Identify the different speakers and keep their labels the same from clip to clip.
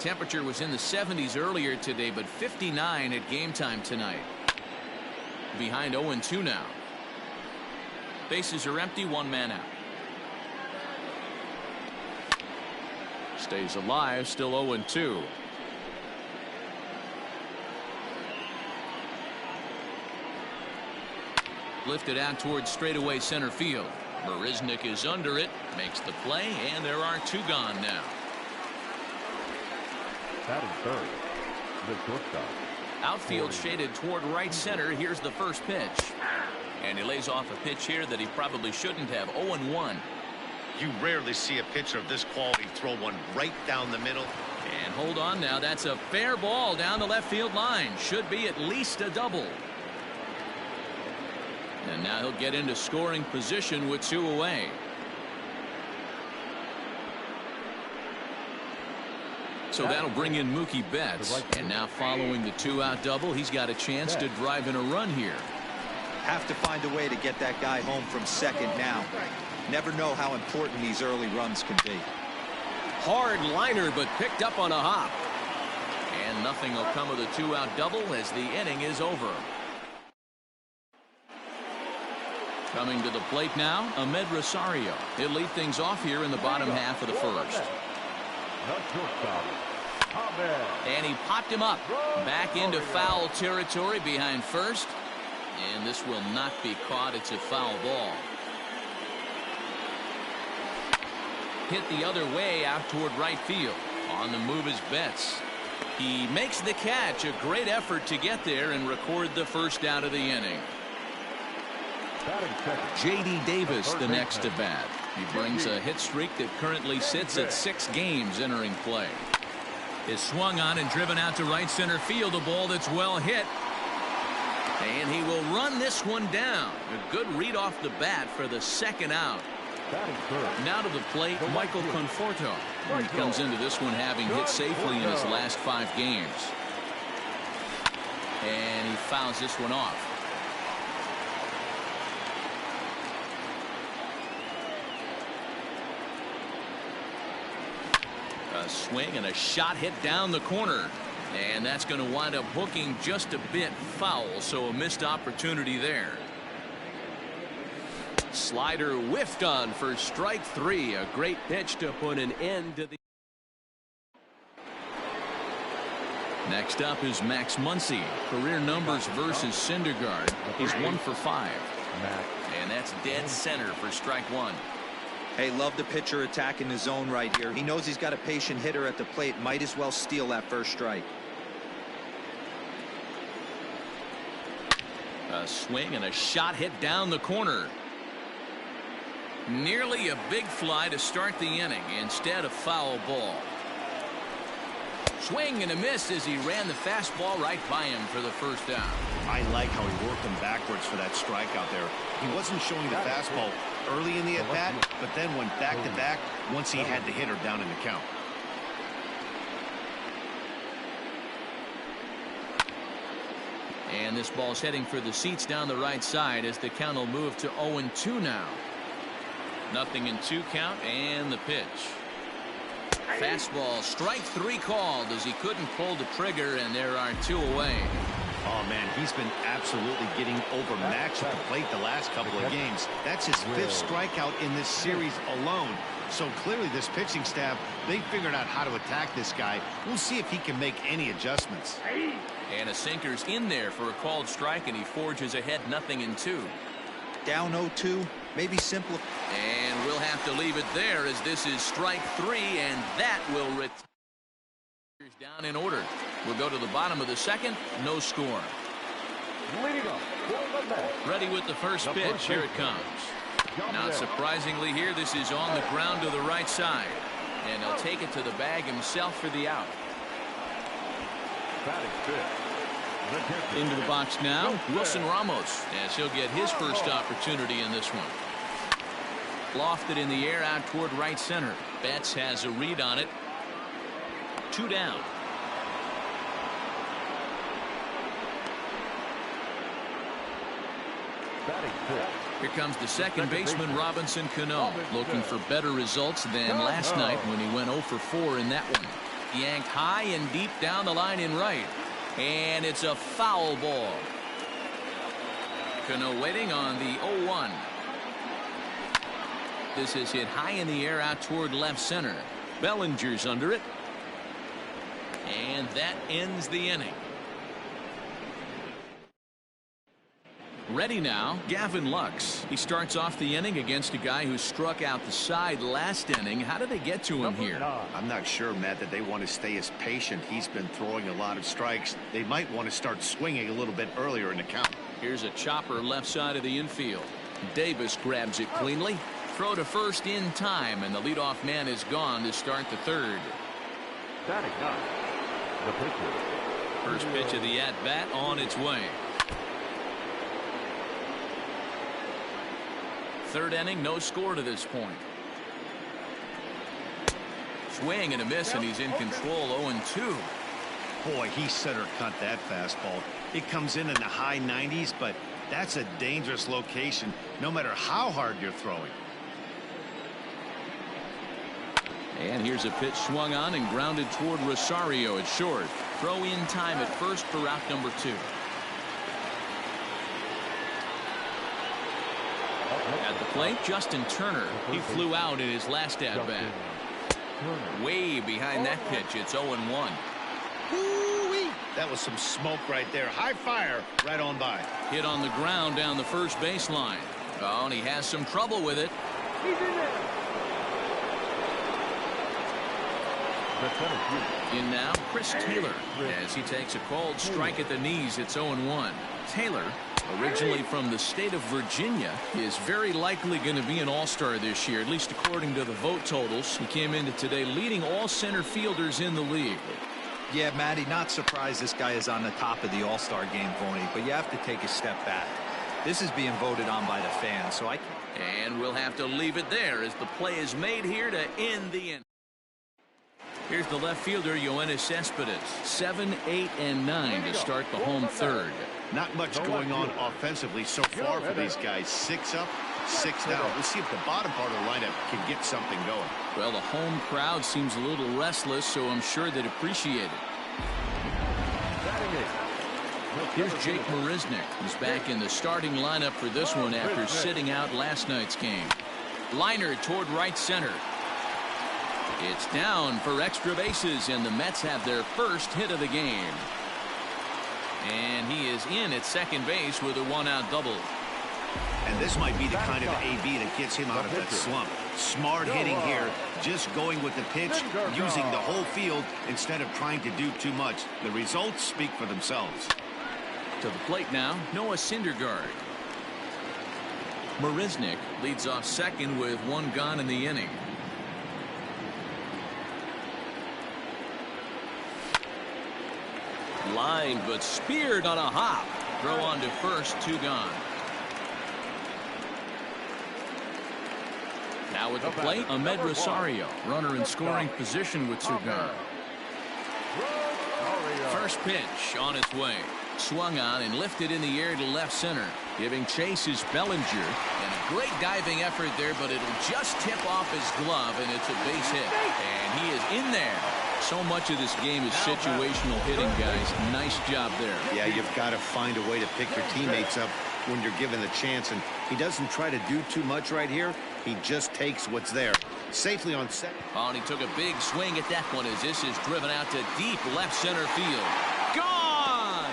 Speaker 1: temperature was in the 70s earlier today, but 59 at game time tonight. Behind 0-2 now. Bases are empty, one man out. Stays alive, still 0-2. Lifted out towards straightaway center field. Marisnik is under it, makes the play, and there are two gone now.
Speaker 2: Batting third, the shortstop.
Speaker 1: Outfield shaded toward right center. Here's the first pitch. And he lays off a pitch here that he probably shouldn't have. 0-1.
Speaker 3: You rarely see a pitcher of this quality throw one right down the middle.
Speaker 1: And hold on now. That's a fair ball down the left field line. Should be at least a double. And now he'll get into scoring position with two away. So that'll bring in Mookie Betts. And now following the two-out double, he's got a chance to drive in a run here.
Speaker 4: Have to find a way to get that guy home from second now. Never know how important these early runs can be.
Speaker 1: Hard liner, but picked up on a hop. And nothing will come of the two-out double as the inning is over. Coming to the plate now, Ahmed Rosario. He'll lead things off here in the bottom half of the first. And he popped him up. Back into foul territory behind first. And this will not be caught. It's a foul ball. Hit the other way out toward right field. On the move is Betts. He makes the catch. A great effort to get there and record the first out of the inning. J.D. Davis the next to bat. He brings a hit streak that currently sits at 6 games entering play. Is swung on and driven out to right center field. A ball that's well hit. And he will run this one down. A good read off the bat for the second out. Now to the plate, Michael Conforto. He comes into this one having hit safely in his last 5 games. And he fouls this one off. A swing and a shot hit down the corner. And that's going to wind up hooking just a bit foul, so a missed opportunity there. Slider whiffed on for strike 3. A great pitch to put an end to the. Next up is Max Muncy. Career numbers versus Syndergaard. He's 1 for 5. And that's dead center for strike 1.
Speaker 4: Hey, love the pitcher attacking the zone right here. He knows he's got a patient hitter at the plate. Might as well steal that first strike.
Speaker 1: A swing and a shot hit down the corner. Nearly a big fly to start the inning. Instead, a foul ball. Swing and a miss as he ran the fastball right by him for the first out.
Speaker 3: I like how he worked him backwards for that strikeout there. He wasn't showing the fastball early in the at-bat, but then went back-to-back once he had the hitter down in the count.
Speaker 1: And this ball's heading for the seats down the right side as the count will move to 0-2 now. 0-2 count and the pitch. Fastball, strike 3 called as he couldn't pull the trigger, and there are 2 away.
Speaker 3: Oh, man, he's been absolutely getting overmatched at the plate the last couple of games. That's his 5th strikeout in this series alone. So clearly this pitching staff, they figured out how to attack this guy. We'll see if he can make any adjustments.
Speaker 1: And a sinker's in there for a called strike, and he forges ahead 0-2.
Speaker 4: Down 0-2, maybe simple.
Speaker 1: And we'll have to leave it there as this is strike 3, and that will return. Down in order. We'll go to the bottom of the second. No score. Ready with the first pitch. Here it comes. Not surprisingly here, this is on the ground to the right side. And he'll take it to the bag himself for the out. Into the box now, Wilson Ramos, as he'll get his first opportunity in this one. Lofted in the air out toward right center. Betts has a read on it. 2 down. Here comes the second baseman, Robinson Cano, looking for better results than last night when he went 0 for 4 in that one. yanked high and deep down the line in right. And it's a foul ball. Cano waiting on the 0-1. This is hit high in the air out toward left center. Bellinger's under it. And that ends the inning. Ready now, Gavin Lux. He starts off the inning against a guy who struck out the side last inning. How did they get to him here?
Speaker 3: I'm not sure, Matt, that they want to stay as patient. He's been throwing a lot of strikes. They might want to start swinging a little bit earlier in the count.
Speaker 1: Here's a chopper left side of the infield. Davis grabs it cleanly. Throw to first in time, and the leadoff man is gone to start the third.
Speaker 2: Batting ninth, the pitcher.
Speaker 1: First pitch of the at-bat on its way. Third inning, no score to this point. Swing and a miss, and he's in control. 0-2.
Speaker 3: Boy, he center cut that fastball. It comes in the high 90s, but that's a dangerous location no matter how hard you're throwing.
Speaker 1: And here's a pitch swung on and grounded toward Rosario at short. Throw in time at first for out number 2. At the plate, Justin Turner. He flew out in his last at-bat. Way behind that pitch, it's 0-1.
Speaker 3: That was some smoke right there. High fire right on by.
Speaker 1: Hit on the ground down the first baseline. Oh, and he has some trouble with it.
Speaker 2: He's in there.
Speaker 1: In now, Chris Taylor, as he takes a called strike at the knees. It's 0-1. Taylor, originally from the state of Virginia, is very likely going to be an all-star this year, at least according to the vote totals. He came into today leading all center fielders in the league.
Speaker 4: Yeah, Matty, not surprised this guy is on the top of the all-star game, Tony, but you have to take a step back. This is being voted on by the fans, so I can't.
Speaker 1: And we'll have to leave it there as the play is made here to end the inning. Here's the left fielder, Yoenis Cespedes. 7, 8, and 9 to start the home third.
Speaker 3: Not much going on offensively so far for these guys. 6 up, 6 down. Let's see if the bottom part of the lineup can get something going.
Speaker 1: Well, the home crowd seems a little restless, so I'm sure they'd appreciate it. Here's Jake Marisnick. He's back in the starting lineup for this one after sitting out last night's game. Liner toward right center. It's down for extra bases, and the Mets have their first hit of the game. And he is in at second base with a 1-out double.
Speaker 3: And this might be the kind of AB that gets him out of that slump. Smart hitting here, just going with the pitch, using the whole field instead of trying to do too much. The results speak for themselves.
Speaker 1: To the plate now, Noah Syndergaard. Marisnick leads off second with 1 gone in the inning. Line, but speared on a hop. Throw on to first, 2 gone. Now at the plate, Ahmed Rosario, runner in scoring position with 2 gone. First pitch on its way. Swung on and lifted in the air to left center. Giving chase is Bellinger. And a great diving effort there, but it'll just tip off his glove, and it's a base hit. And he is in there. So much of this game is situational hitting, guys. Nice job there.
Speaker 3: Yeah, you've got to find a way to pick your teammates up when you're given the chance, and he doesn't try to do too much right here. He just takes what's there. Safely on second.
Speaker 1: Oh, and he took a big swing at that one as this is driven out to deep left center field. Gone!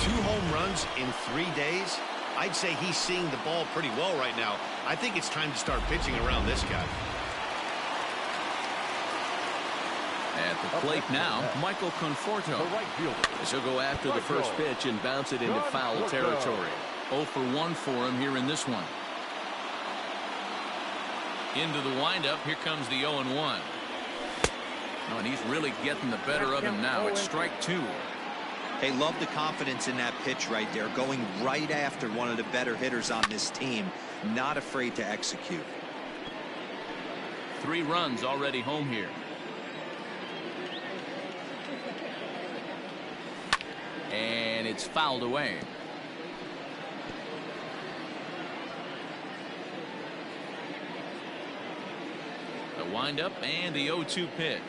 Speaker 3: Two home runs in 3 days. I'd say he's seeing the ball pretty well right now. I think it's time to start pitching around this guy.
Speaker 1: At the plate now, Michael Conforto. As he'll go after the first pitch and bounce it into foul territory. 0 for 1 for him here in this one. Into the windup, here comes the 0-1. Oh, and he's really getting the better of him now. It's strike 2.
Speaker 4: Hey, love the confidence in that pitch right there, going right after one of the better hitters on this team, not afraid to execute.
Speaker 1: 3 runs already home here. And it's fouled away. The windup and the 0-2 pitch.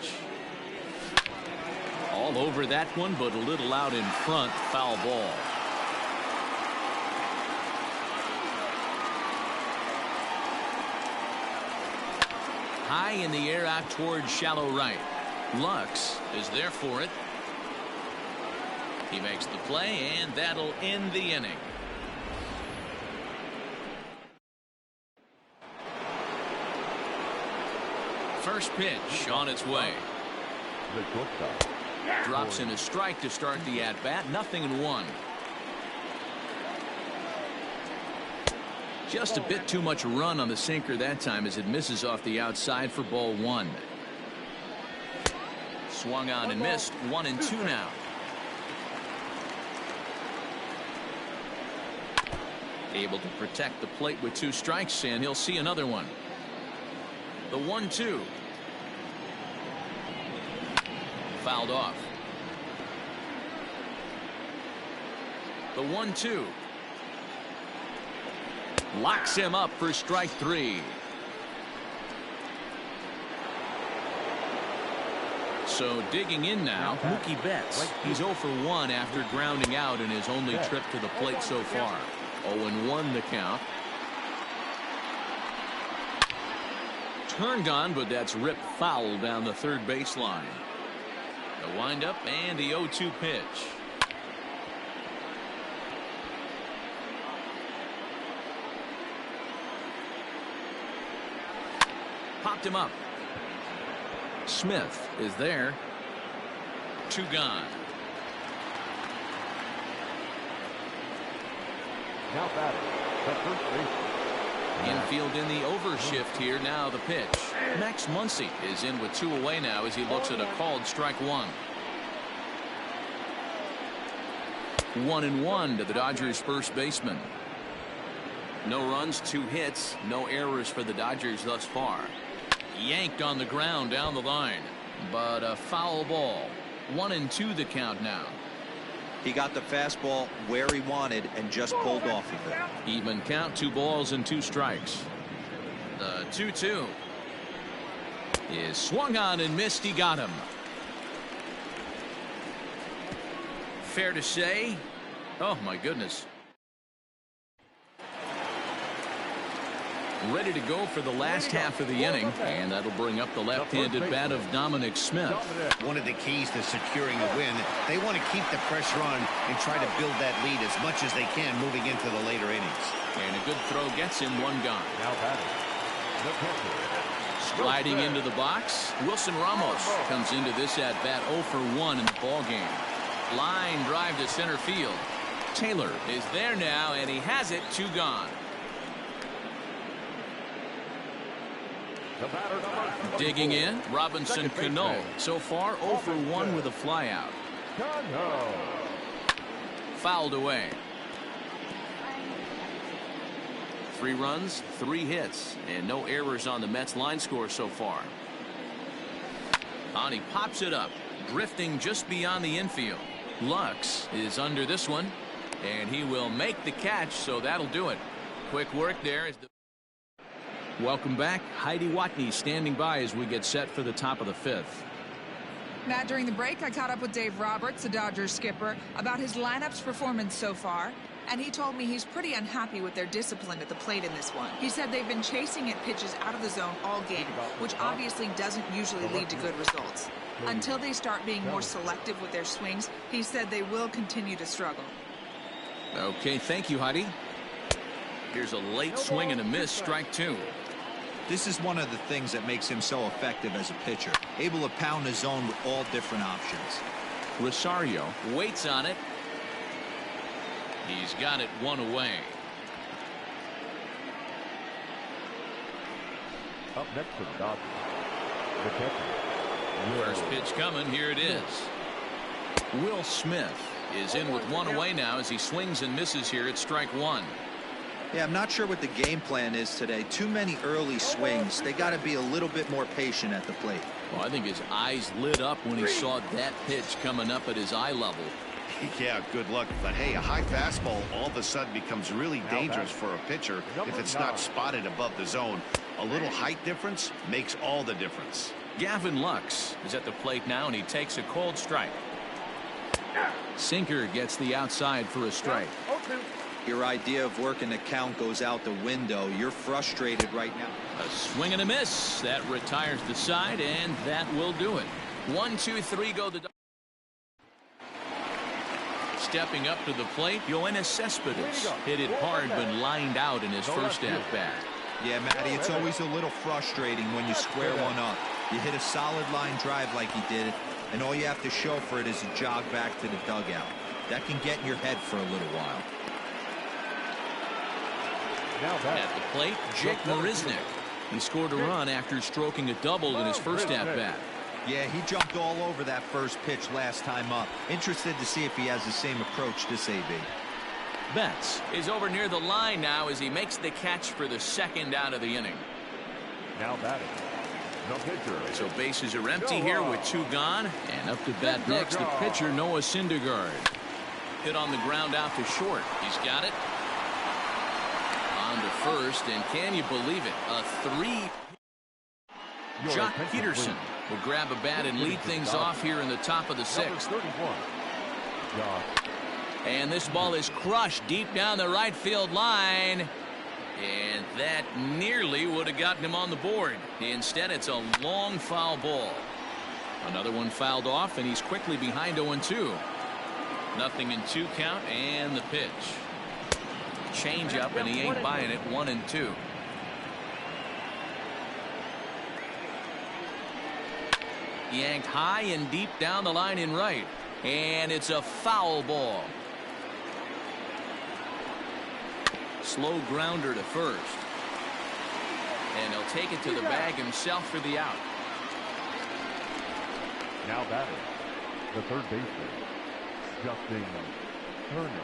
Speaker 1: All over that one, but a little out in front. Foul ball. High in the air out towards shallow right. Lux is there for it. He makes the play, and that'll end the inning. First pitch on its way.
Speaker 2: The shortstop.
Speaker 1: Drops in a strike to start the at-bat. 0-1. Just a bit too much run on the sinker that time as it misses off the outside for ball 1. Swung on and missed. 1-2 now. Able to protect the plate with 2 strikes, and he'll see another one. The 1-2. Fouled off. The 1-2. Locks him up for strike 3. So digging in now, Mookie Betts. He's 0 for 1 after grounding out in his only trip to the plate so far. 0-1 the count. Turned on, but that's ripped foul down the third baseline. The windup and the 0-2 pitch. Popped him up. Smith is there. 2 gone.
Speaker 2: Now batting, the first baseman.
Speaker 1: Infield in the overshift here. Now the pitch. Max Muncy is in with 2 away now as he looks at a called strike 1. 1-1 to the Dodgers first baseman. No runs, 2 hits, no errors for the Dodgers thus far. Yanked on the ground down the line, but a foul ball. 1-2 the count now.
Speaker 4: He got the fastball where he wanted and just pulled off of it.
Speaker 1: Even count, 2 balls and 2 strikes. The 2-2 is swung on and missed. He got him. Fair to say, oh my goodness. Ready to go for the last half of the inning, and that'll bring up the left-handed bat of Dominic Smith.
Speaker 3: One of the keys to securing a win, they want to keep the pressure on and try to build that lead as much as they can moving into the later innings.
Speaker 1: And a good throw gets him 1 gone.
Speaker 2: Now batting, the pitcher.
Speaker 1: Sliding into the box, Wilson Ramos comes into this at-bat 0 for 1 in the ballgame. Line drive to center field. Taylor is there now, and he has it. 2 gone. Digging in, Robinson Cano. So far 0 for 1 with a flyout. Fouled away. 3 runs, 3 hits, and no errors on the Mets line score so far. And he pops it up, drifting just beyond the infield. Lux is under this one, and he will make the catch, so that'll do it. Quick work there. Welcome back. Heidi Watney standing by as we get set for the top of the 5th.
Speaker 5: Matt, during the break, I caught up with Dave Roberts, the Dodgers skipper, about his lineup's performance so far, and he told me he's pretty unhappy with their discipline at the plate in this one. He said they've been chasing at pitches out of the zone all game, which obviously doesn't usually lead to good results. Until they start being more selective with their swings, he said they will continue to struggle.
Speaker 1: Okay, thank you, Heidi. Here's a late swing and a miss, strike 2.
Speaker 4: This is one of the things that makes him so effective as a pitcher, able to pound the zone with all different options.
Speaker 1: Rosario waits on it. He's got it 1 away.
Speaker 2: Up next to the Dodgers, the catcher.
Speaker 1: First pitch coming. Here it is. Will Smith is in with 1 away now as he swings and misses here at strike 1.
Speaker 4: Yeah, I'm not sure what the game plan is today. Too many early swings. They got to be a little bit more patient at the plate.
Speaker 1: Well, I think his eyes lit up when he saw that pitch coming up at his eye level.
Speaker 3: Yeah, good luck. But hey, a high fastball all of a sudden becomes really dangerous for a pitcher if it's not spotted above the zone. A little height difference makes all the difference.
Speaker 1: Gavin Lux is at the plate now, and he takes a cold strike. Sinker gets the outside for a strike.
Speaker 4: Your idea of working the count goes out the window. You're frustrated right now.
Speaker 1: A swing and a miss. That retires the side, and that will do it. 1, 2, 3 go the... Stepping up to the plate, Yoenis Cespedes hit it hard but lined out in his first at-bat.
Speaker 4: Yeah, Matty, it's always a little frustrating when you square one up. You hit a solid line drive like he did, and all you have to show for it is a jog back to the dugout. That can get in your head for a little while.
Speaker 1: At the plate, Jake Marisnick. He scored a run after stroking a double in his first at-bat.
Speaker 4: Yeah, he jumped all over that first pitch last time up. Interested to see if he has the same approach this AB.
Speaker 1: Betts is over near the line now as he makes the catch for the second out of the inning.
Speaker 2: Now batting, the pitcher.
Speaker 1: So bases are empty here with 2 gone. And up to bat next, the pitcher, Noah Syndergaard. Hit on the ground out to short. He's got it. On to first, and can you believe it? A 3. Jock Peterson will grab a bat and lead things off here in the top of the 6th. And this ball is crushed deep down the right field line. And that nearly would have gotten him on the board. Instead, it's a long foul ball. Another one fouled off, and he's quickly behind 0-2. Nothing in 2 count, and the pitch. Change up, and he ain't buying it. 1-2. Yanked high and deep down the line in right, and it's a foul ball. Slow grounder to first, and he'll take it to the bag himself for the out.
Speaker 2: Now batting, the third baseman, Justin Turner.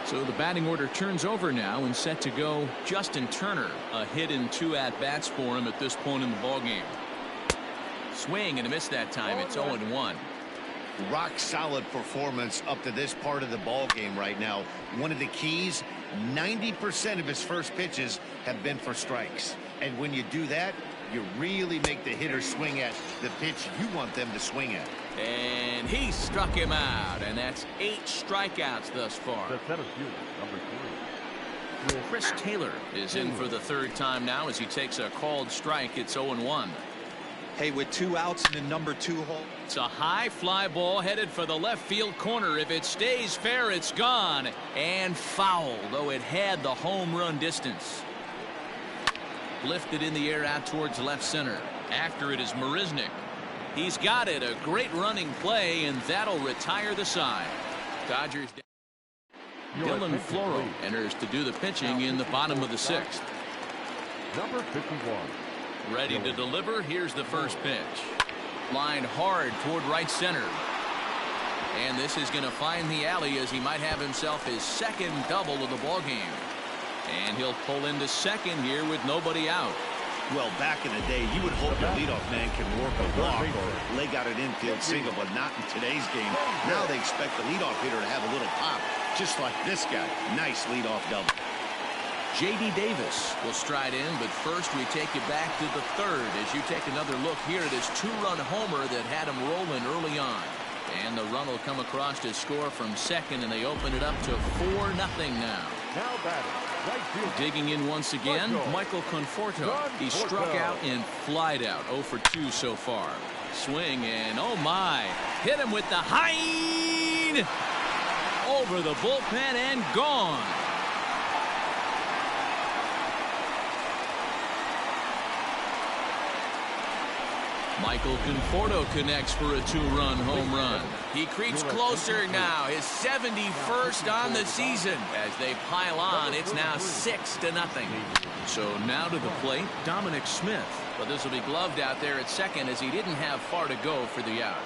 Speaker 1: So the batting order turns over now, and set to go Justin Turner. A hit in 2 at-bats for him at this point in the ballgame. Swing and a miss that time. It's 0-1.
Speaker 3: Rock solid performance up to this part of the ball game right now. One of the keys, 90% of his first pitches have been for strikes, and when you do that, you really make the hitter swing at the pitch you want them to swing at.
Speaker 1: And he struck him out, and that's 8 strikeouts thus far.
Speaker 2: The center fielder, number 3.
Speaker 1: Chris Taylor is in for the 3rd time now as he takes a called strike. It's 0-1.
Speaker 4: Hey, with 2 outs in the number 2 hole.
Speaker 1: It's a high fly ball headed for the left field corner. If it stays fair, it's gone. And foul, though it had the home run distance. Lifted in the air out towards left center. After it is Marisnick. He's got it. A great running play, and that'll retire the side. Dodgers. Dylan Floro enters to do the pitching in the bottom of the 6th.
Speaker 2: Number 51.
Speaker 1: Ready to deliver. Here's the first pitch. Lined hard toward right center. And this is going to find the alley as he might have himself his 2nd double of the ball game. And he'll pull into second here with nobody out.
Speaker 3: Well, back in the day, you would hope your leadoff man can work a walk or leg out an infield single, but not in today's game. Now they expect the leadoff hitter to have a little pop, just like this guy. Nice leadoff double.
Speaker 1: J.D. Davis will stride in, but first we take you back to the 3rd as you take another look here at his 2-run homer that had him rolling early on. And the run will come across to score from second, and they open it up to 4-0 now.
Speaker 2: Now batting, right field.
Speaker 1: Digging in once again, Michael Conforto. He struck out and flied out. 0 for 2 so far. Swing, and oh my, hit him with the hind over the bullpen and gone. Michael Conforto connects for a 2-run home run. He creeps closer now, his 71st on the season. As they pile on, it's now 6-0. So now to the plate, Dominic Smith. But this will be gloved out there at second as he didn't have far to go for the out.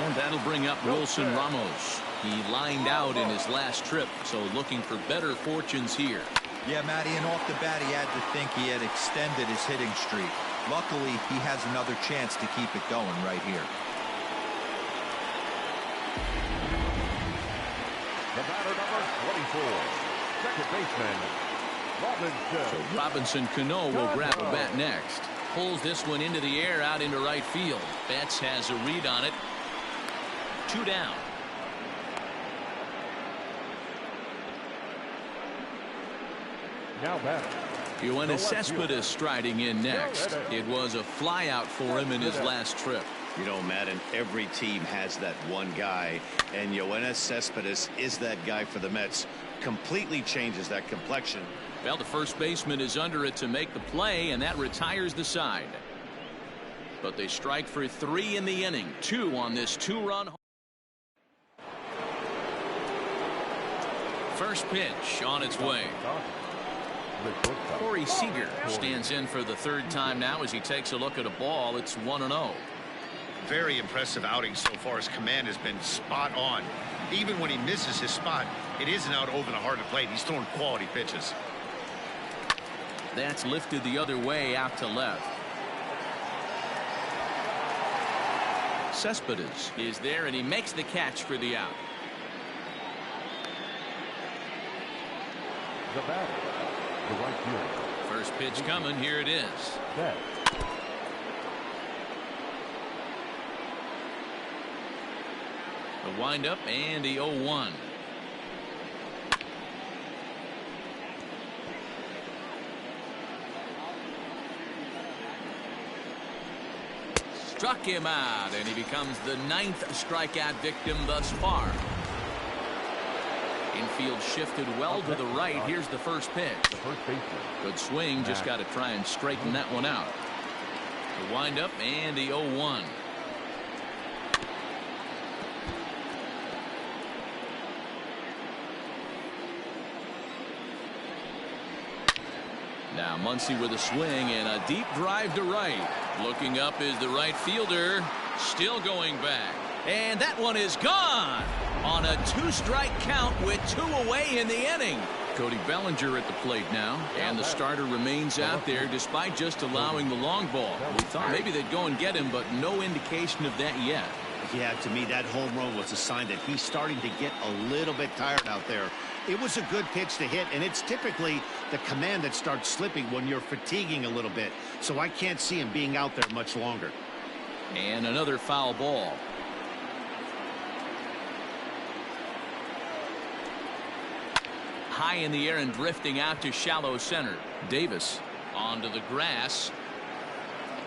Speaker 1: And that'll bring up Wilson Ramos. He lined out in his last trip, so looking for better fortunes here.
Speaker 4: Yeah, Matty, and off the bat, he had to think he had extended his hitting streak. Luckily, he has another chance to keep it going right here.
Speaker 2: The batter, number 24, second baseman, Robinson.
Speaker 1: So Robinson Cano will grab a bat next. Pulls this one into the air out into right field. Betts has a read on it. 2 down.
Speaker 2: Now batter.
Speaker 1: Yoenis Cespedes striding in next. It was a flyout for him in his last trip.
Speaker 3: You know, Madden, every team has that one guy, and Yoenis Cespedes is that guy for the Mets. Completely changes that complexion.
Speaker 1: Well, the first baseman is under it to make the play, and that retires the side. But they strike for 3 in the inning. 2 on this 2-run. First pitch on its way. Corey Seager stands in for the 3rd time now as he takes a look at a ball. It's 1-0.
Speaker 3: Very impressive outing so far. His command has been spot on. Even when he misses his spot, it isn't out over the heart of the plate. He's throwing quality pitches.
Speaker 1: That's lifted the other way out to left. Cespedes is there, and he makes the catch for the out.
Speaker 2: The batter, the right fielder.
Speaker 1: First pitch coming. Here it is.
Speaker 2: Betts.
Speaker 1: The windup and the 0-1. Struck him out, and he becomes the 9th strikeout victim thus far. Infield shifted well to the right. Here's the first pitch.
Speaker 2: The first baseman.
Speaker 1: Good swing. Just got to try and straighten that one out. The windup and the 0-1. Now Muncy with a swing and a deep drive to right. Looking up is the right fielder. Still going back. And that one is gone on a 2-strike count with 2 away in the inning. Cody Bellinger at the plate now, and the starter remains out there despite just allowing the long ball. We thought maybe they'd go and get him, but no indication of that yet.
Speaker 3: Yeah, to me, that home run was a sign that he's starting to get a little bit tired out there. It was a good pitch to hit, and it's typically the command that starts slipping when you're fatiguing a little bit. So I can't see him being out there much longer.
Speaker 1: And another foul ball. High in the air and drifting out to shallow center. Davis onto the grass.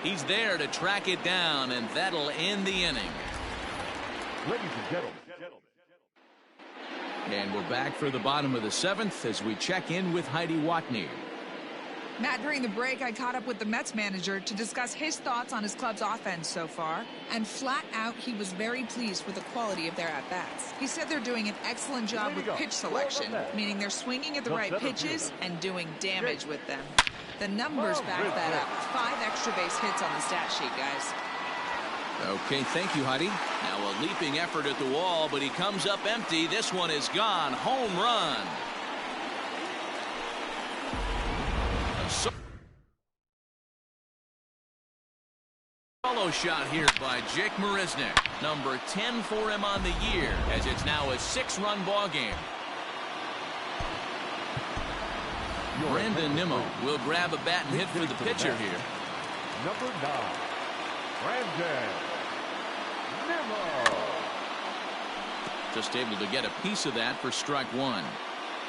Speaker 1: He's there to track it down, and that'll end the inning.
Speaker 2: Ladies and gentlemen.
Speaker 1: And we're back for the bottom of the 7th as we check in with Heidi Watney.
Speaker 5: Matt, during the break, I caught up with the Mets manager to discuss his thoughts on his club's offense so far. And flat out, he was very pleased with the quality of their at-bats. He said they're doing an excellent job with pitch selection, meaning they're swinging at the right pitches and doing damage with them. The numbers back that up. 5 extra base hits on the stat sheet, guys.
Speaker 1: Okay, thank you, Heidi. Now a leaping effort at the wall, but he comes up empty. This one is gone. Home run. Solo shot here by Jake Marisnick. Number 10 for him on the year, as it's now a 6-run ball game. Brandon Nimmo will grab a bat and hit for the pitcher here.
Speaker 2: Number 9, Brandon Nimmo.
Speaker 1: Just able to get a piece of that for strike 1.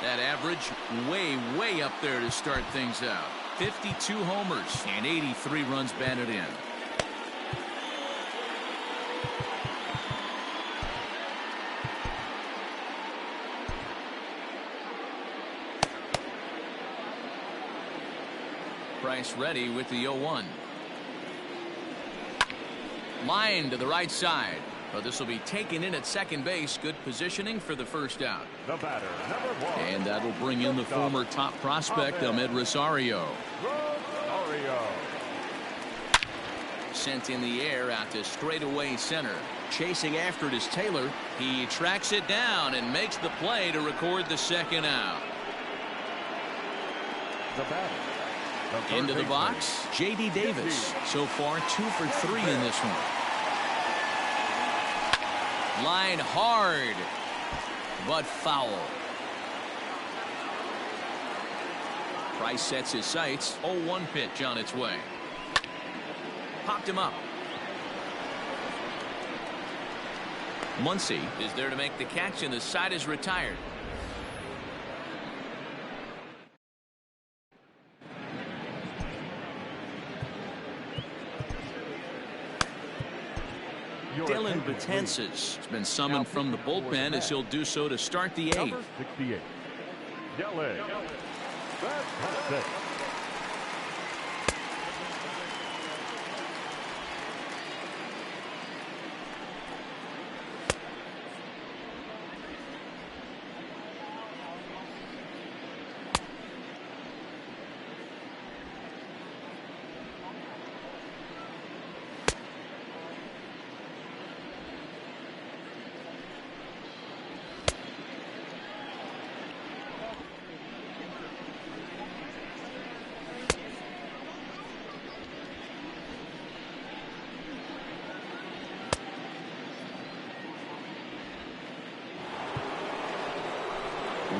Speaker 1: That average way up there to start things out. 52 homers and 83 runs batted in. Price ready with the 0-1. Line to the right side. But this will be taken in at second base. Good positioning for the first out.
Speaker 2: The batter, number 1.
Speaker 1: And that'll bring in the former top prospect, Ahmed Rosario. Sent in the air out to straightaway center. Chasing after it is Taylor. He tracks it down and makes the play to record the second out.
Speaker 2: The batter,
Speaker 1: Into the box, J.D. Davis. So far, 2 for 3 in this one. Line hard, but foul. Price sets his sights. 0-1 pitch on its way. Popped him up. Muncy is there to make the catch, and the side is retired. Dylan Betances has been summoned from the bullpen as he'll do so to start the 8th.
Speaker 2: Number 68. Dylan Betances.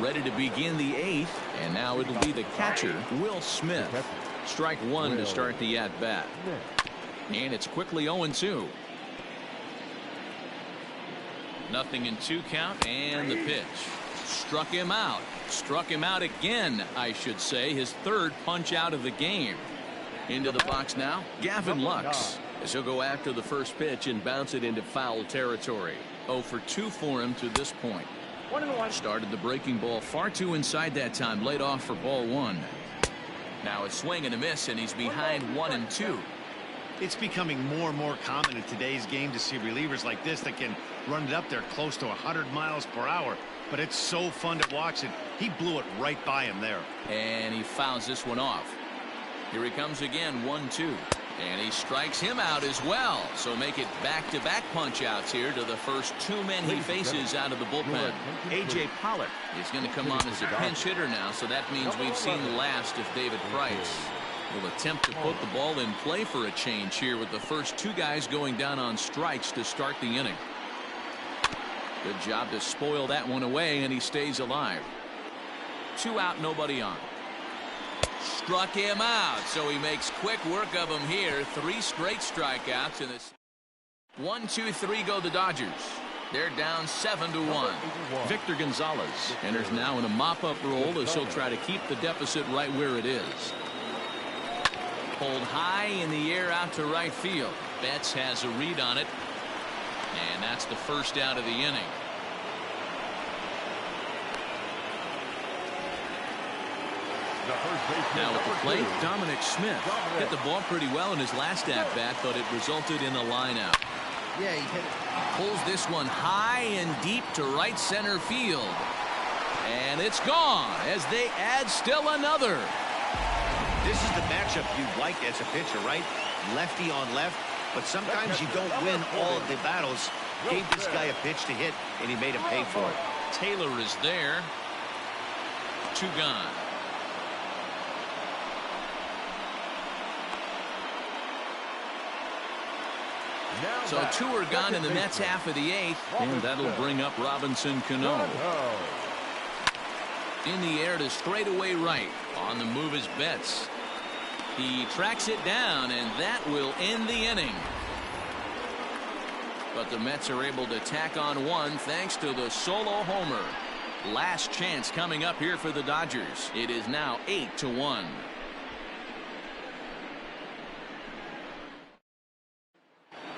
Speaker 1: Ready to begin the 8th, and now it'll be the catcher, Will Smith. Strike 1 to start the at-bat. And it's quickly 0-2. 0-2 count, and the pitch. Struck him out. Struck him out again, I should say. His 3rd punch out of the game. Into the box now, Gavin Lux, as he'll go after the first pitch and bounce it into foul territory. 0 for 2 for him to this point. Started the breaking ball far too inside that time. Laid off for ball 1. Now a swing and a miss, and he's behind 1-2.
Speaker 3: It's becoming more and more common in today's game to see relievers like this that can run it up there close to 100 miles per hour. But it's so fun to watch it. He blew it right by him there.
Speaker 1: And he fouls this one off. Here he comes again, 1-2. And he strikes him out as well. So make it back-to-back punch-outs here to the first 2 men he faces out of the bullpen. A.J. Pollock is going to come on as a pinch hitter now, so that means we've seen the last of David Price. Will attempt to put the ball in play for a change here with the first 2 guys going down on strikes to start the inning. Good job to spoil that one away, and he stays alive. 2 out, nobody on. Struck him out, so he makes quick work of him here. 3 straight strikeouts in this. 1-2-3 go the Dodgers. They're down 7-1. Victor Gonzalez enters now in a mop-up role as he'll try to keep the deficit right where it is. Pulled high in the air out to right field. Betts has a read on it, and that's the first out of the inning. Now at the plate, Dominic Smith hit the ball pretty well in his last at-bat, but it resulted in a line-out.
Speaker 4: Yeah, he hit it.
Speaker 1: Pulls this one high and deep to right center field. And it's gone as they add still another.
Speaker 3: This is the matchup you'd like as a pitcher, right? Lefty on left, but sometimes you don't win all of the battles. Gave this guy a pitch to hit, and he made him pay for it.
Speaker 1: Taylor is there. 2 gone. So 2 are gone in the Mets half of the 8th, and that'll bring up Robinson Cano. In the air to straightaway right. On the move is Betts. He tracks it down, and that will end the inning. But the Mets are able to tack on 1 thanks to the solo homer. Last chance coming up here for the Dodgers. It is now 8-1.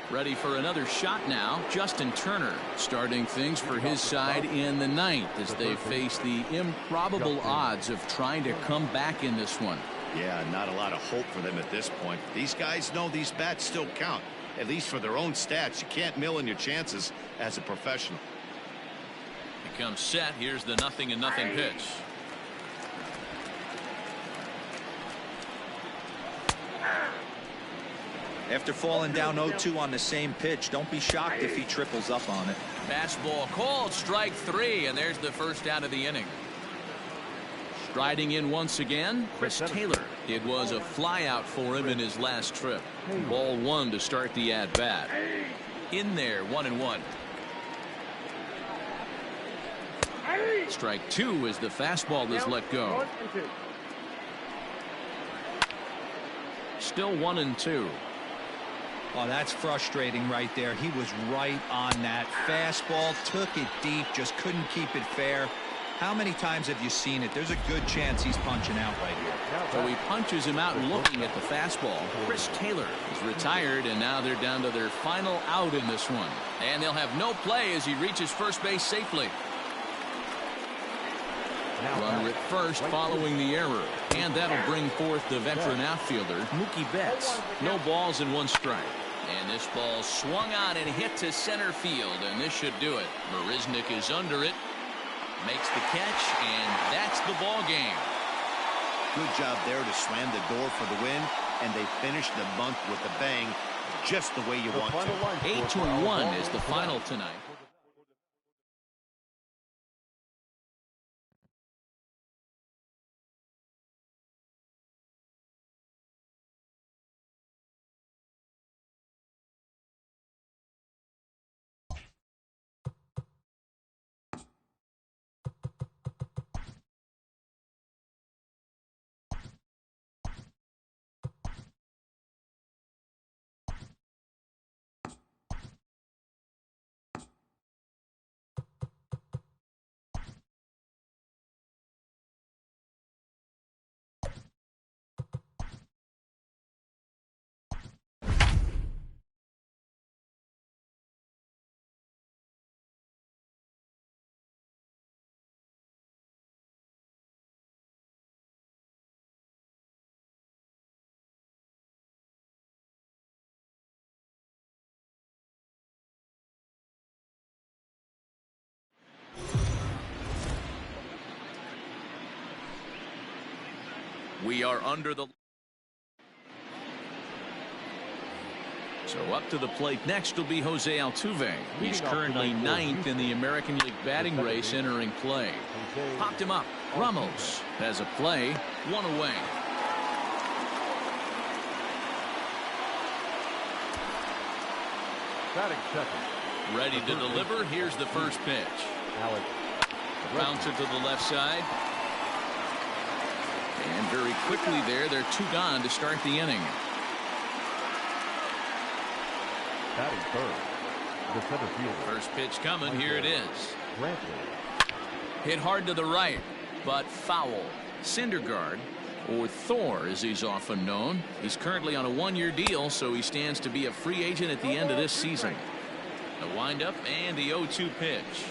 Speaker 1: Ready for another shot now. Justin Turner starting things for his side in the 9th as they face the improbable odds of trying to come back in this one.
Speaker 3: Yeah, not a lot of hope for them at this point. These guys know these bats still count, at least for their own stats. You can't mill in your chances as a professional.
Speaker 1: He comes set. Here's the 0-0 pitch.
Speaker 4: After falling down 0-2 on the same pitch, don't be shocked if he triples up on it.
Speaker 1: Fastball called, strike 3, and there's the first out of the inning. Striding in once again, Chris Taylor. It was a flyout for him in his last trip. Ball 1 to start the at-bat. In there, 1-1. Strike 2 as the fastball is let go. Still 1-2.
Speaker 4: Oh, that's frustrating right there. He was right on that fastball, took it deep, just couldn't keep it fair. How many times have you seen it? There's a good chance he's punching out right here.
Speaker 1: So he punches him out looking at the fastball. Chris Taylor is retired, and now they're down to their final out in this one. And they'll have no play as he reaches first base safely. Runner at first following the error. And that'll bring forth the veteran outfielder, Mookie Betts. No balls and 1 strike. And this ball swung on and hit to center field, and this should do it. Marisnick is under it. Makes the catch, and that's the ball game.
Speaker 3: Good job there to slam the door for the win, and they finished the month with a bang, just the way you want to.
Speaker 1: 8-1 is the final tonight. We are under the... So up to the plate next will be Jose Altuve. He's currently 9th in the American League batting race entering play. Popped him up. Ramos has a play. 1 away.
Speaker 2: Batting second.
Speaker 1: Ready to deliver. Here's the first pitch. Bouncer to the left side. And very quickly there, they're 2 gone to start the inning.
Speaker 2: Batting third. The center fielder.
Speaker 1: First pitch coming. Here it is. Hit hard to the right, but foul. Syndergaard, or Thor as he's often known. He's currently on a 1-year deal, so he stands to be a free agent at the end of this season. The windup and the 0-2 pitch.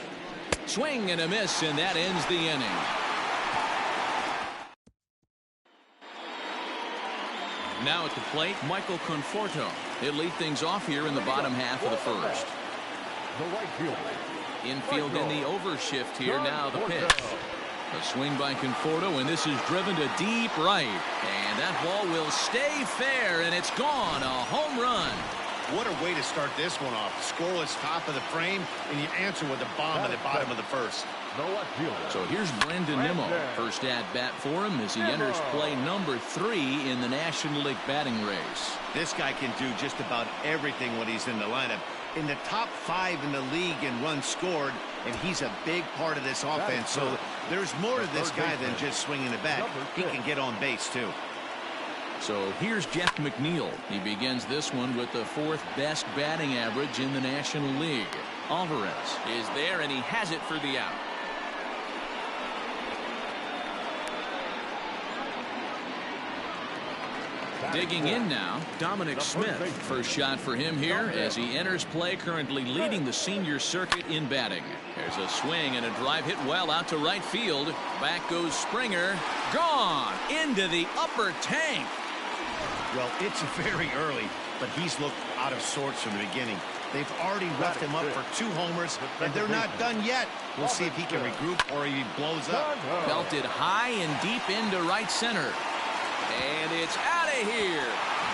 Speaker 1: Swing and a miss, and that ends the inning. Now at the plate, Michael Conforto. He'll lead things off here in the bottom half of the first.
Speaker 2: The right fielder.
Speaker 1: Infield in the overshift here. Now the pitch. A swing by Conforto, and this is driven to deep right. And that ball will stay fair, and it's gone. A home run.
Speaker 3: What a way to start this one off. Scoreless top of the frame, and you answer with a bomb at the bottom of the first.
Speaker 1: So here's Brandon Nimmo. First at-bat for him as he enters play number 3 in the National League batting race.
Speaker 3: This guy can do just about everything when he's in the lineup. In the top 5 in the league in runs scored, and he's a big part of this offense. So there's more to this guy than just swinging the bat. He can get on base, too.
Speaker 1: So here's Jeff McNeil. He begins this one with the 4th best batting average in the National League. Alvarez is there, and he has it for the out. Digging in now, Dominic Smith. First shot for him here as he enters play, currently leading the senior circuit in batting. There's a swing and a drive hit well out to right field. Back goes Springer. Gone into the upper tank.
Speaker 3: Well, it's very early, but he's looked out of sorts from the beginning. They've already roughed him up for 2 homers, and they're not done yet. We'll see if he can regroup or he blows up.
Speaker 1: Belted high and deep into right center. And it's out of here.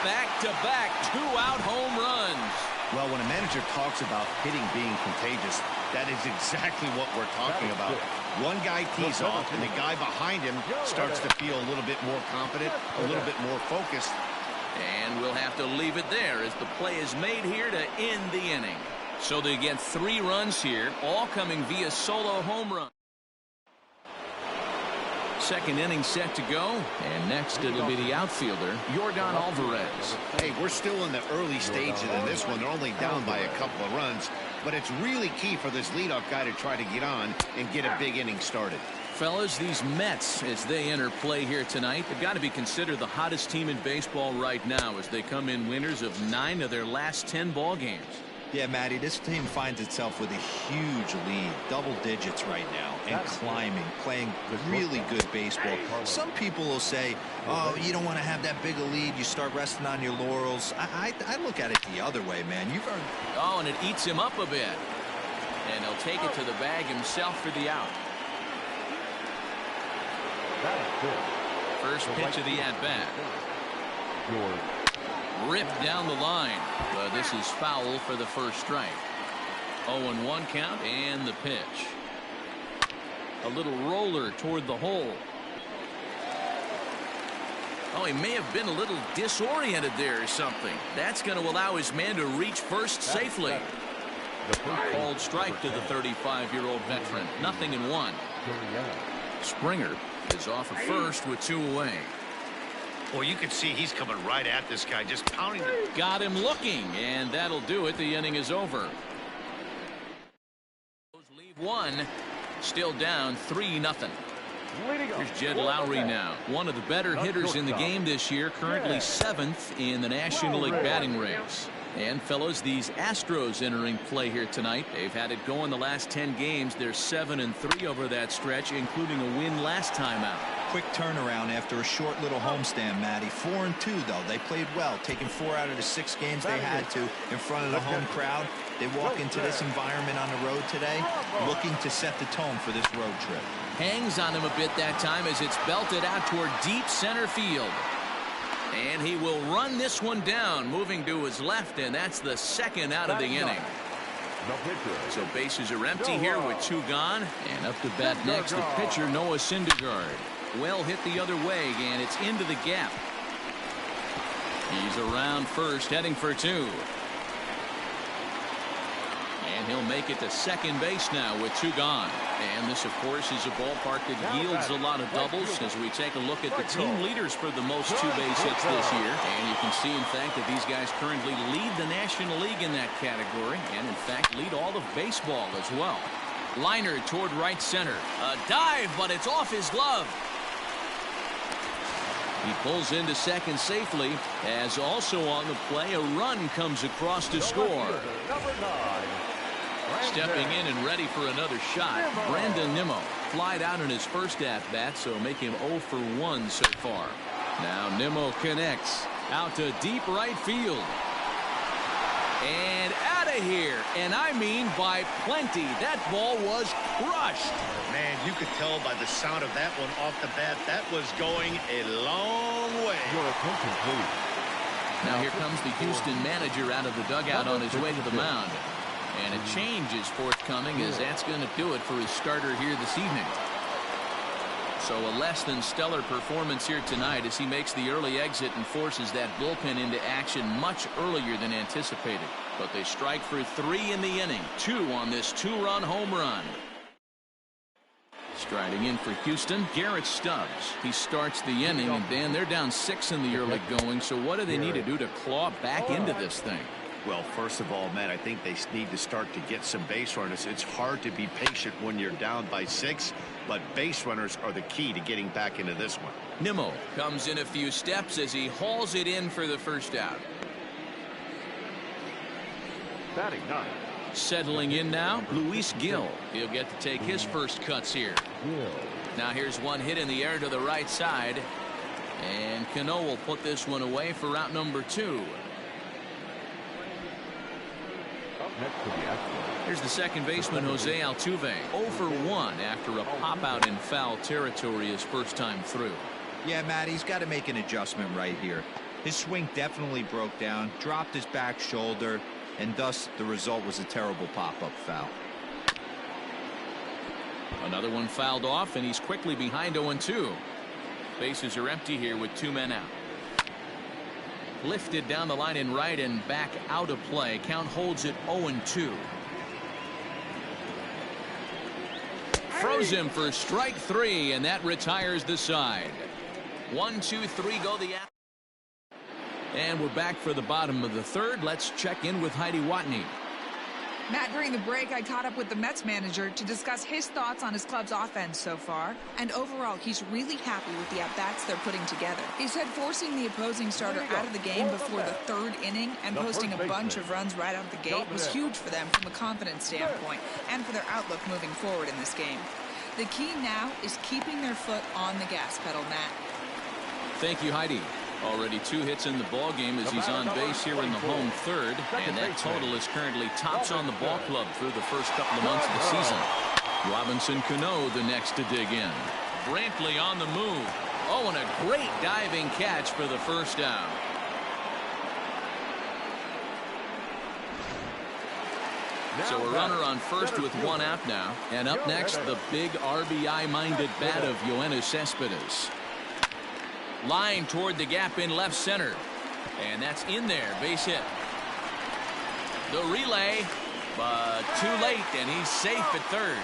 Speaker 1: Back-to-back 2-out home runs.
Speaker 3: Well, when a manager talks about hitting being contagious, that is exactly what we're talking about. One guy tees off, and the guy behind him starts to feel a little bit more confident, a little bit more focused.
Speaker 1: And we'll have to leave it there as the play is made here to end the inning. So they get 3 runs here, all coming via solo home run. Second inning set to go, and next it'll be the outfielder, Yordan Alvarez.
Speaker 3: Hey, we're still in the early stages in this one. They're only down by a couple of runs, but it's really key for this leadoff guy to try to get on and get a big inning started.
Speaker 1: Fellas, these Mets, as they enter play here tonight, have got to be considered the hottest team in baseball right now as they come in winners of 9 of their last 10 ball games.
Speaker 4: Yeah, Matty, this team finds itself with a huge lead, double digits right now, and climbing, playing really good baseball. Some people will say, oh, you don't want to have that big a lead, you start resting on your laurels. I look at it the other way, man.
Speaker 1: Oh, and it eats him up a bit. And he'll take it to the bag himself for the out. First pitch of the at-bat. Ripped down the line, but this is foul for the first strike. 0-1 count, and the pitch. A little roller toward the hole. Oh, he may have been a little disoriented there or something. That's going to allow his man to reach first safely. Called strike to the 35-year-old veteran. 0-1. Springer is off at first with 2 away.
Speaker 3: Well, you can see he's coming right at this guy, just pounding him.
Speaker 1: Got him looking, and that'll do it. The inning is over. Leave 1, still down 3-0. Here's Jed Lowry now, one of the better hitters in the game this year, currently 7th in the National League batting race. And fellows, these Astros entering play here tonight. They've had it going the last 10 games. They're 7-3 over that stretch, including a win last time out.
Speaker 4: Quick turnaround after a short little homestand, Matty. 4-2, though. They played well, taking 4 out of the 6 games they had to in front of the home crowd. They walk into this environment on the road today, looking to set the tone for this road trip.
Speaker 1: Hangs on him a bit that time as it's belted out toward deep center field. And he will run this one down, moving to his left, and that's the second out of the inning. So bases are empty here with 2 gone. And up to bat next, the pitcher, Noah Syndergaard. Well hit the other way, and it's into the gap. He's around first, heading for 2. And he'll make it to second base now with 2 gone. And this, of course, is a ballpark that yields a lot of doubles as we take a look at the team leaders for the most 2-base hits this year. And you can see, in fact, that these guys currently lead the National League in that category and, in fact, lead all of baseball as well. Liner toward right center. A dive, but it's off his glove. He pulls into second safely as also on the play, a run comes across to score. Stepping in and ready for another shot, Brandon Nimmo. Flied out in his first at-bat, so make him 0 for 1 so far. Now Nimmo connects out to deep right field. And out of here, and I mean by plenty. That ball was crushed.
Speaker 3: Man, you could tell by the sound of that one off the bat, that was going a long way.
Speaker 2: Your attention, please.
Speaker 1: Now here comes the Houston manager out of the dugout on his way to the mound. And a change is forthcoming, as that's going to do it for his starter here this evening. So a less than stellar performance here tonight as he makes the early exit and forces that bullpen into action much earlier than anticipated. But they strike for 3 in the inning, 2 on this 2-run home run. Striding in for Houston, Garrett Stubbs. He starts the inning, and Dan, they're down 6 in the early going. So what do they need to do to claw back into this thing?
Speaker 3: Well, first of all, Matt, I think they need to start to get some base runners. It's hard to be patient when you're down by 6, but base runners are the key to getting back into this one.
Speaker 1: Nimmo comes in a few steps as he hauls it in for the first out.
Speaker 2: Batting 9.
Speaker 1: Settling in now, Luis Gil. He'll get to take his first cuts here. Now here's one hit in the air to the right side. And Cano will put this one away for out number 2. Here's the second baseman, Jose Altuve. 0 for 1 after a pop out in foul territory his first time through.
Speaker 4: Yeah, Matt, he's got to make an adjustment right here. His swing definitely broke down, dropped his back shoulder. and thus the result was a terrible pop-up foul.
Speaker 1: Another one fouled off, and he's quickly behind 0-2. Bases are empty here with 2 men out. Lifted down the line in right and back out of play. Count holds it 0-2. Throws him for strike 3, and that retires the side. 1, 2, 3 go the out. And we're back for the bottom of the third. Let's check in with Heidi Watney.
Speaker 5: Matt, during the break, I caught up with the Mets manager to discuss his thoughts on his club's offense so far. And overall, he's really happy with the at-bats they're putting together. He said forcing the opposing starter out of the game before the 3rd inning and posting a bunch of runs right out of the gate was huge for them from a confidence standpoint and for their outlook moving forward in this game. The key now is keeping their foot on the gas pedal, Matt.
Speaker 1: Thank you, Heidi. Already 2 hits in the ball game as he's on base here in the home third, and that total is currently tops on the ball club through the first couple of months of the season. Robinson Cano the next to dig in. Brantley on the move. Oh, and a great diving catch for the first out. So a runner on first with 1 out now, and up next the big RBI-minded bat of Yoenis Cespedes. Line toward the gap in left center. And that's in there. Base hit. The relay. But too late, and he's safe at third.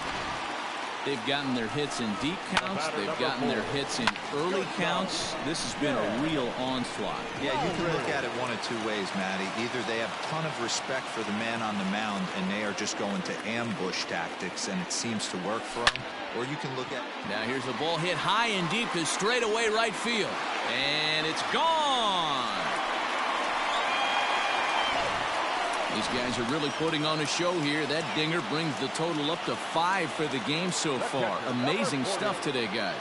Speaker 1: They've gotten their hits in deep counts. They've gotten their hits in early counts. This has been a real onslaught.
Speaker 4: Yeah, you can look at it one of 2 ways, Matty. Either they have a ton of respect for the man on the mound, and they are just going to ambush tactics, and it seems to work for them. Or you can look at...
Speaker 1: Now here's a ball hit high and deep to straightaway right field. And it's gone. These guys are really putting on a show here. That dinger brings the total up to 5 for the game so far. Amazing stuff today, guys.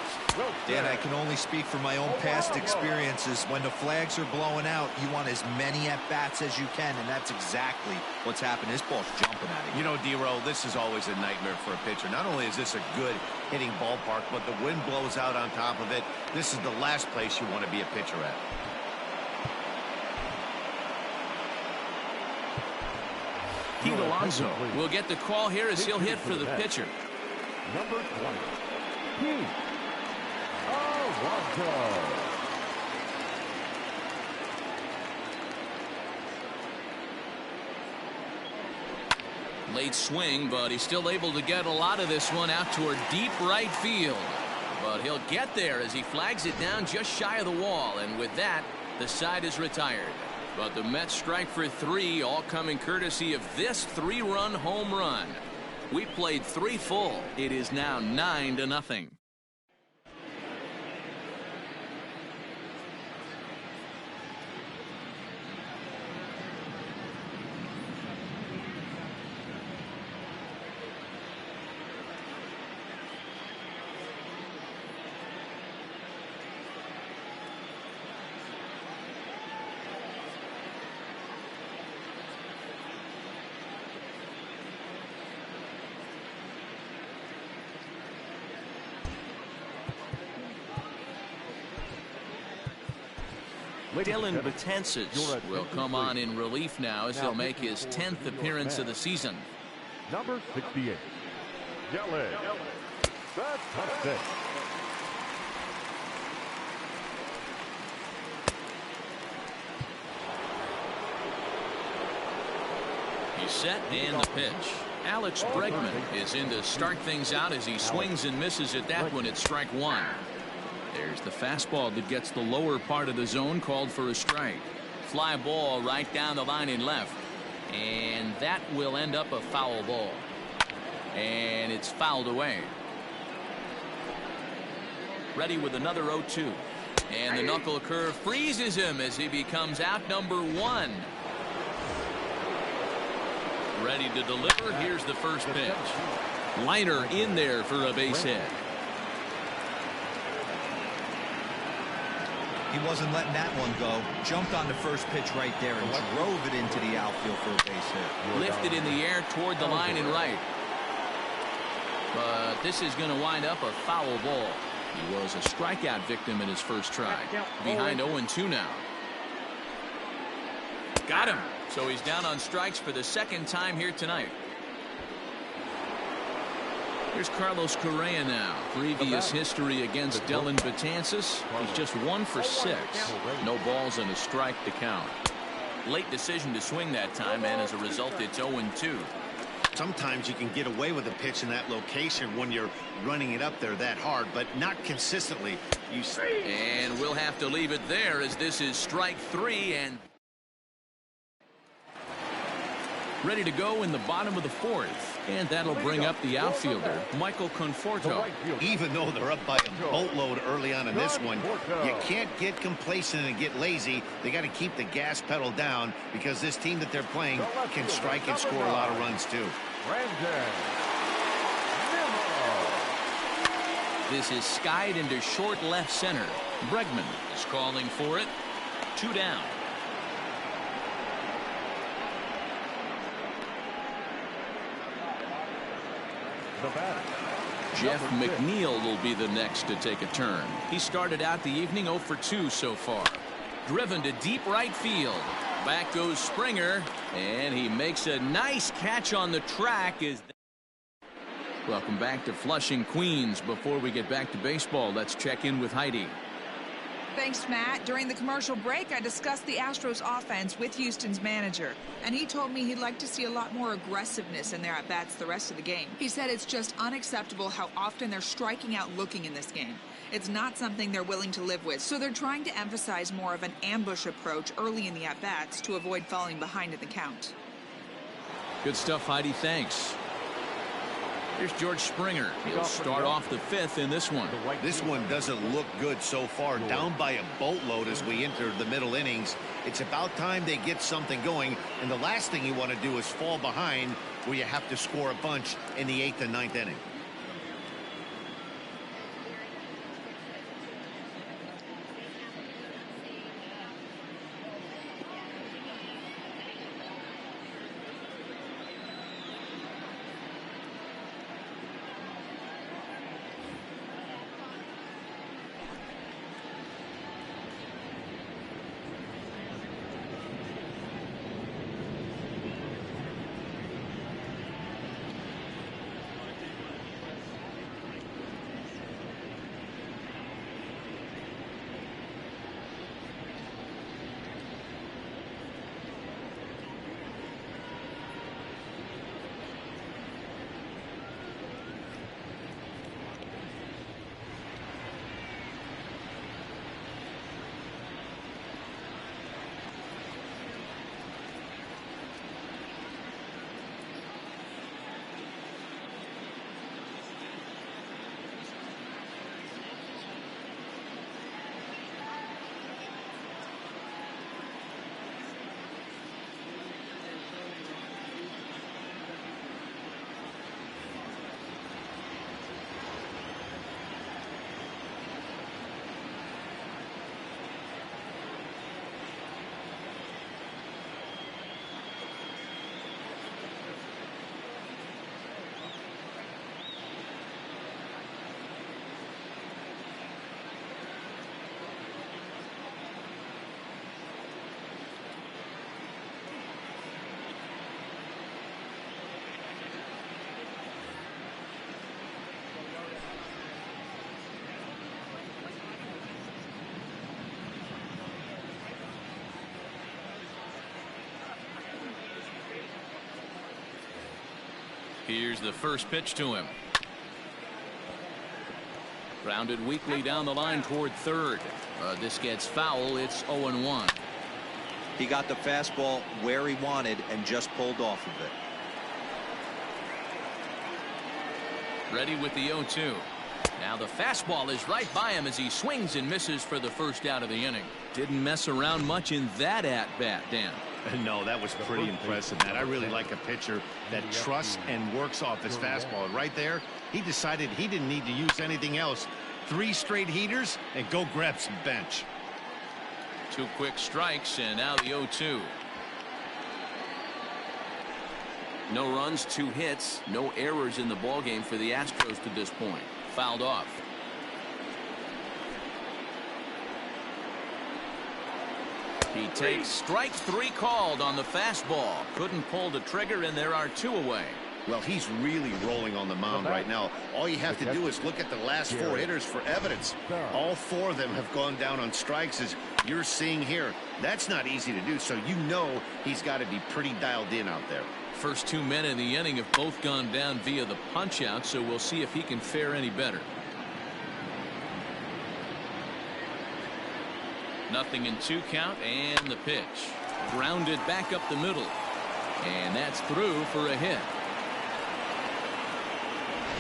Speaker 4: Dan, I can only speak from my own past experiences. When the flags are blowing out, you want as many at-bats as you can, and that's exactly what's happened. This ball's jumping at him.
Speaker 3: You know, D-Row, this is always a nightmare for a pitcher. Not only is this a good hitting ballpark, but the wind blows out on top of it. This is the last place you want to be a pitcher at.
Speaker 1: Pete Alonso will get the call here as he'll hit for the pitcher.
Speaker 2: Number 20, Pete Alonso.
Speaker 1: Late swing, but he's still able to get a lot of this one out toward deep right field. But he'll get there as he flags it down just shy of the wall, and with that, the side is retired. But the Mets strike for 3, all coming courtesy of this 3-run home run. We played 3 full. It is now 9-0. Dylan Betances will come on in relief now as he'll make his 10th appearance of the season.
Speaker 2: Number 68, Dylan Betances.
Speaker 1: He's set and the pitch. Alex Bregman is in to start things out as he swings and misses at that one at strike 1. There's the fastball that gets the lower part of the zone, called for a strike. Fly ball right down the line in left. And that will end up a foul ball. And it's fouled away. Ready with another 0-2. And the knuckle curve freezes him as he becomes out number 1. Ready to deliver. Here's the first pitch. Liner in there for a base hit.
Speaker 4: He wasn't letting that one go. Jumped on the first pitch right there and drove it into the outfield for a base hit.
Speaker 1: Lifted in the air toward the line and right. But this is going to wind up a foul ball. He was a strikeout victim in his first try. Behind 0-2 now. Got him. So he's down on strikes for the second time here tonight. Here's Carlos Correa now. Previous history against Dellin Betances. He's just 1 for 6. No balls and a strike to count. Late decision to swing that time, and as a result, it's 0-2.
Speaker 3: Sometimes you can get away with a pitch in that location when you're running it up there that hard, but not consistently.
Speaker 1: And we'll have to leave it there, as this is strike 3 and ready to go in the bottom of the 4th. And that'll bring up the outfielder, Michael Conforto.
Speaker 3: Even though they're up by a boatload early on in this one, you can't get complacent and get lazy. They got to keep the gas pedal down, because this team that they're playing can strike and score a lot of runs too.
Speaker 1: This is skied into short left center. Bregman is calling for it. 2 down. Jeff McNeil will be the next to take a turn. He started out the evening 0 for 2 so far. Driven to deep right field. Back goes Springer, and he makes a nice catch on the track. Welcome back to Flushing, Queens. Before we get back to baseball, let's check in with Heidi.
Speaker 5: Thanks, Matt. During the commercial break, I discussed the Astros offense with Houston's manager, and he told me he'd like to see a lot more aggressiveness in their at-bats the rest of the game. He said it's just unacceptable how often they're striking out looking in this game. It's not something they're willing to live with, so they're trying to emphasize more of an ambush approach early in the at-bats to avoid falling behind in the count.
Speaker 1: Good stuff, Heidi. Thanks. Here's George Springer. He'll start off the 5th in this one.
Speaker 3: This one doesn't look good so far. Down by a boatload as we enter the middle innings. It's about time they get something going, and the last thing you want to do is fall behind where you have to score a bunch in the 8th and 9th inning.
Speaker 1: Here's the first pitch to him. Grounded weakly down the line toward third. This gets foul. It's 0-1.
Speaker 4: He got the fastball where he wanted and just pulled off of it.
Speaker 1: Ready with the 0-2. Now the fastball is right by him as he swings and misses for the first out of the inning. Didn't mess around much in that at-bat, Dan.
Speaker 3: No, that was pretty impressive, Matt. I really like a pitcher that trusts and works off his fastball. Right there, he decided he didn't need to use anything else. 3 straight heaters and go grab some bench.
Speaker 1: 2 quick strikes, and now the 0-2. No runs, 2 hits, no errors in the ballgame for the Astros to this point. Fouled off. He takes strike 3 called on the fastball. Couldn't pull the trigger, and there are 2 away.
Speaker 3: Well, he's really rolling on the mound right now. All you have to do is look at the last 4 hitters for evidence. All 4 of them have gone down on strikes, as you're seeing here. That's not easy to do, so you know he's got to be pretty dialed in out there.
Speaker 1: First 2 men in the inning have both gone down via the punch-out, so we'll see if he can fare any better. Nothing in 2 count, and the pitch. Grounded back up the middle. And that's through for a hit.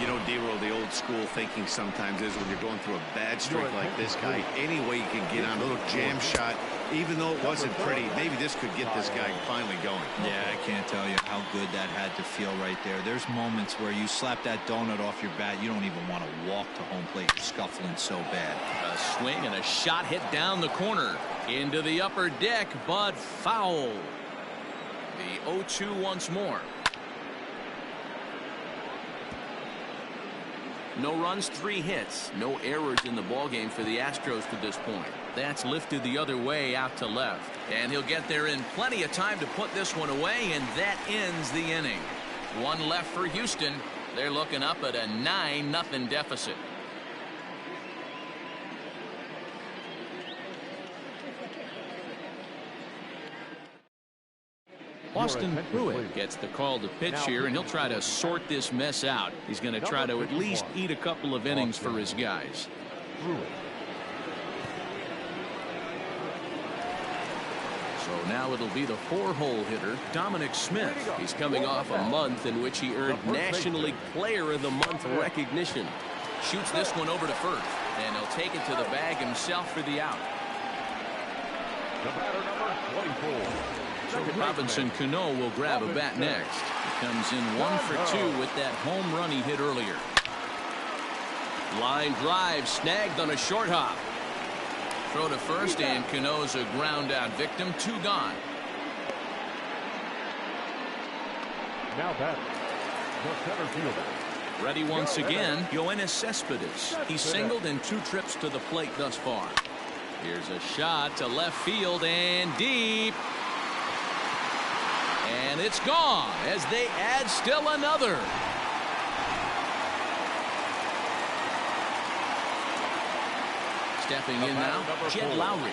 Speaker 3: You know, D-Roll, the old school thinking sometimes is when you're going through a bad streak like this guy, any way you can get on a little jam shot, even though it wasn't pretty, maybe this could get this guy finally going.
Speaker 4: Yeah, I can't tell you how good that had to feel right there. There's moments where you slap that donut off your bat, you don't even want to walk to home plate. You're scuffling so bad.
Speaker 1: A swing and a shot hit down the corner. Into the upper deck, but foul. The 0-2 once more. No runs, 3 hits. No errors in the ballgame for the Astros to this point. That's lifted the other way out to left. And he'll get there in plenty of time to put this one away, and that ends the inning. 1 left for Houston. They're looking up at a 9-0 deficit. Austin Pruitt gets the call to pitch here, and he'll try to sort this mess out. He's going to try to at least eat a couple of innings for his guys. So now it'll be the 4-hole hitter, Dominic Smith. He's coming off a month in which he earned National League Player of the Month recognition. Shoots this one over to first, and he'll take it to the bag himself for the out.
Speaker 2: The batter, number 24.
Speaker 1: So Robinson Cano will grab a bat next. He comes in 1 for 2 with that home run he hit earlier. Line drive snagged on a short hop. Throw to first, and Cano's a ground out victim. 2 gone.
Speaker 2: Now batter, the center fielder.
Speaker 1: Ready once again, Yoenis Cespedes. He's singled in 2 trips to the plate thus far. Here's a shot to left field and deep. And it's gone as they add still another. Stepping in now, Jed Lowry.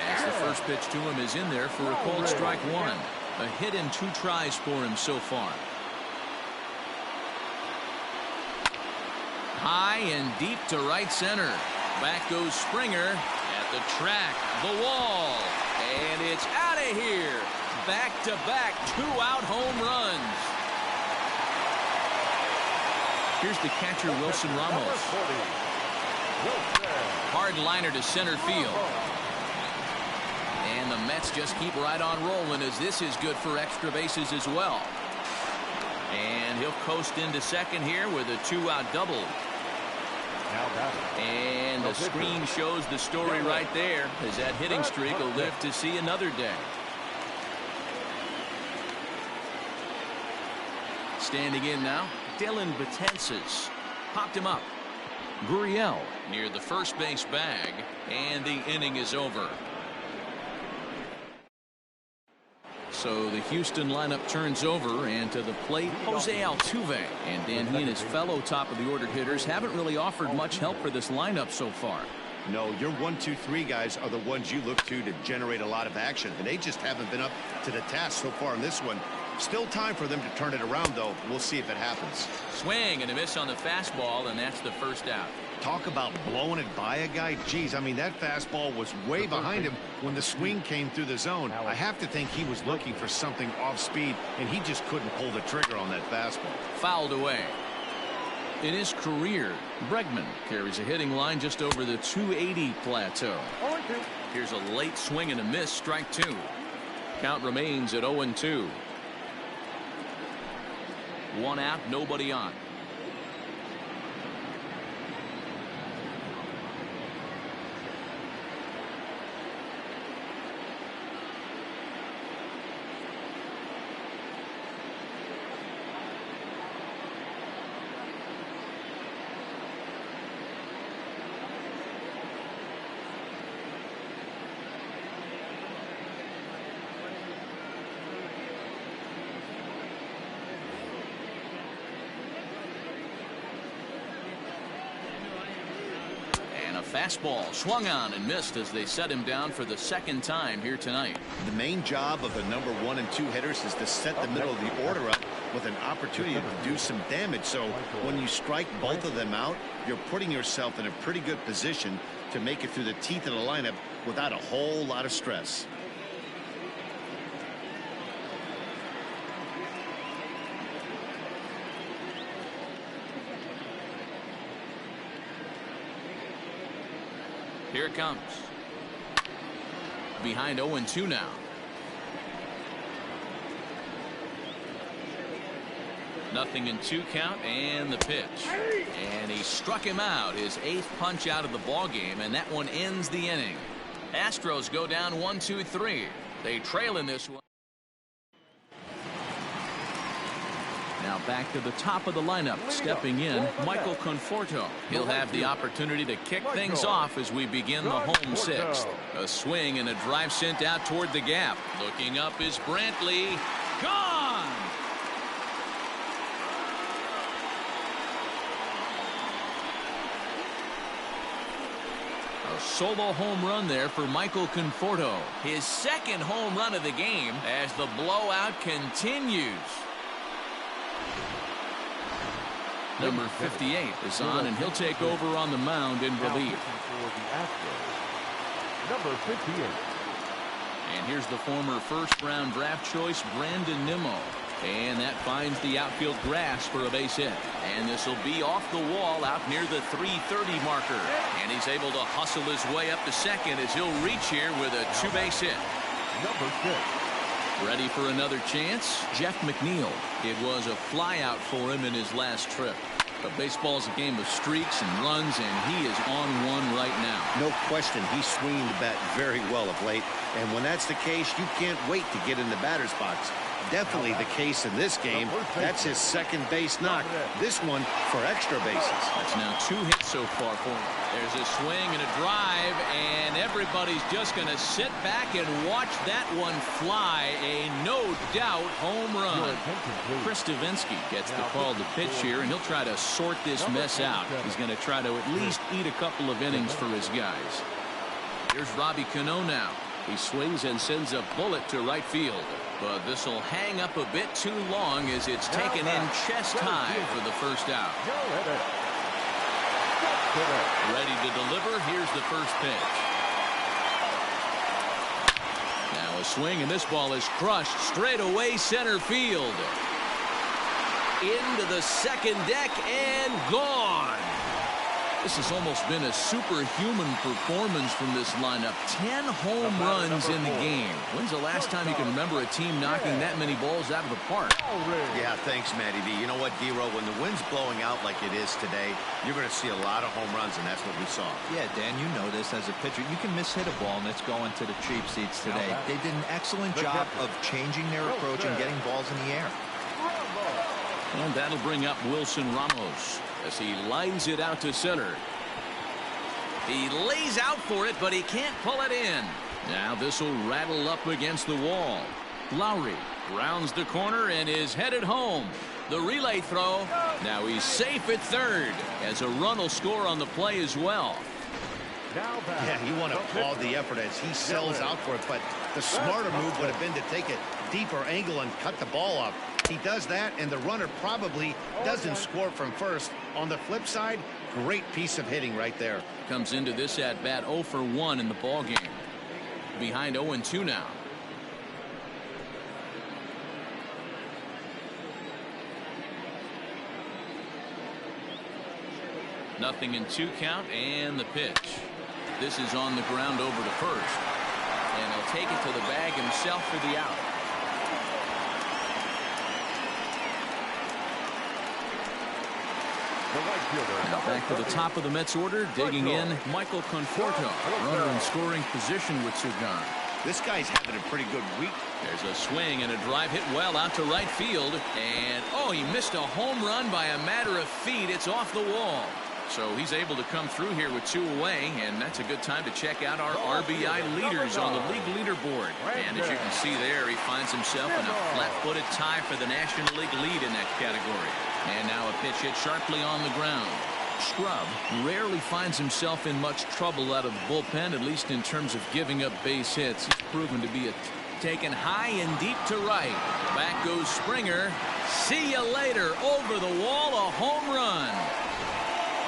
Speaker 1: As the first pitch to him is in there for a called strike 1. A hit in 2 tries for him so far. High and deep to right center. Back goes Springer at the track, the wall, and it's out of here. Back-to-back 2-out home runs. Here's the catcher, Wilson Ramos. Hard liner to center field. And the Mets just keep right on rolling, as this is good for extra bases as well. And he'll coast into second here with a 2-out double. And the screen shows the story right there, as that hitting streak will live to see another day. Standing in now, Dylan Betances. Popped him up. Gurriel near the first base bag, and the inning is over. So the Houston lineup turns over, and to the plate, Jose Altuve. And Dan, he and his fellow top of the order hitters haven't really offered much help for this lineup so far.
Speaker 3: No, your 1, 2, 3 guys are the ones you look to generate a lot of action, and they just haven't been up to the task so far in this one. Still time for them to turn it around, though. We'll see if it happens.
Speaker 1: Swing and a miss on the fastball, and that's the first out.
Speaker 3: Talk about blowing it by a guy. Geez, I mean, that fastball was way behind him when the swing came through the zone. I have to think he was looking for something off speed, and he just couldn't pull the trigger on that fastball.
Speaker 1: Fouled away. In his career, Bregman carries a hitting line just over the 280 plateau. Here's a late swing and a miss, strike 2. Count remains at 0-2. 1 out, nobody on. fastball swung on and missed as they set him down for the second time here tonight.
Speaker 3: The main job of the number 1 and 2 hitters is to set the middle of the order up with an opportunity to do some damage. So when you strike both of them out, you're putting yourself in a pretty good position to make it through the teeth of the lineup without a whole lot of stress.
Speaker 1: Here it comes. Behind 0-2 now. Nothing in 2 count, and the pitch. And he struck him out, his 8th punch out of the ball game, and that one ends the inning. Astros go down 1-2-3. They trail in this one. Now back to the top of the lineup, stepping in, Michael Conforto. He'll have the opportunity to kick things off as we begin the home 6th. A swing and a drive sent out toward the gap. Looking up is Brantley. Gone! A solo home run there for Michael Conforto. His 2nd home run of the game as the blowout continues. Number 58 is on, and he'll take over on the mound in relief.
Speaker 2: Number 58.
Speaker 1: And here's the former first-round draft choice, Brandon Nimmo. And that finds the outfield grass for a base hit. And this will be off the wall out near the 330 marker. And he's able to hustle his way up to second as he'll reach here with a 2-base hit.
Speaker 2: Number 6.
Speaker 1: Ready for another chance? Jeff McNeil. It was a flyout for him in his last trip. But baseball's a game of streaks and runs, and he is on one right now.
Speaker 3: No question, he's swinging the bat very well of late. And when that's the case, you can't wait to get in the batter's box. Definitely the case in this game. That's his 2nd base knock. This one for extra bases.
Speaker 1: That's now 2 hits so far for him. There's a swing and a drive, and everybody's just going to sit back and watch that one fly. A no-doubt home run. Chris Davinsky gets the call to pitch here, and he'll try to sort this mess out. He's going to try to at least eat a couple of innings for his guys. Here's Robbie Cano now. He swings and sends a bullet to right field. But this will hang up a bit too long as it's taken in chest high for the first out. Ready to deliver. Here's the first pitch. Now a swing, and this ball is crushed straight away center field. Into the second deck and gone. This has almost been a superhuman performance from this lineup. 10 home runs in the game. When's the last time you can remember a team knocking that many balls out of the park?
Speaker 3: Yeah, thanks, Matty B. You know what, D-Row, when the wind's blowing out like it is today, you're going to see a lot of home runs, and that's what we saw.
Speaker 4: Yeah, Dan, you know this as a pitcher. You can mishit a ball, and it's going to the cheap seats today. They did an excellent job of changing their approach and getting balls in the air.
Speaker 1: And that'll bring up Wilson Ramos as he lines it out to center. He lays out for it, but he can't pull it in. Now this will rattle up against the wall. Lowry rounds the corner and is headed home. The relay throw. Now he's safe at third as a run will score on the play as well.
Speaker 3: Yeah, you want to applaud the effort as he sells out for it, but the smarter move would have been to take a deeper angle and cut the ball up. He does that, and the runner probably doesn't score from first. On the flip side, great piece of hitting right there.
Speaker 1: Comes into this at bat 0 for 1 in the ball game. Behind 0-2 now. Nothing in 2 count, and the pitch. This is on the ground over to first, and he'll take it to the bag himself for the out. Now back to the top of the Mets order, digging in Michael Conforto, runner in scoring position with Sugan.
Speaker 3: This guy's having a pretty good week.
Speaker 1: There's a swing and a drive hit well out to right field, and oh, he missed a home run by a matter of feet. It's off the wall. So he's able to come through here with 2 away, and that's a good time to check out our RBI leaders on the league leaderboard. And as you can see there, he finds himself in a flat-footed tie for the National League lead in that category. And now a pitch hit sharply on the ground. scrub rarely finds himself in much trouble out of the bullpen, at least in terms of giving up base hits. He's proven to be taken high and deep to right. Back goes Springer. See you later. Over the wall, a home run.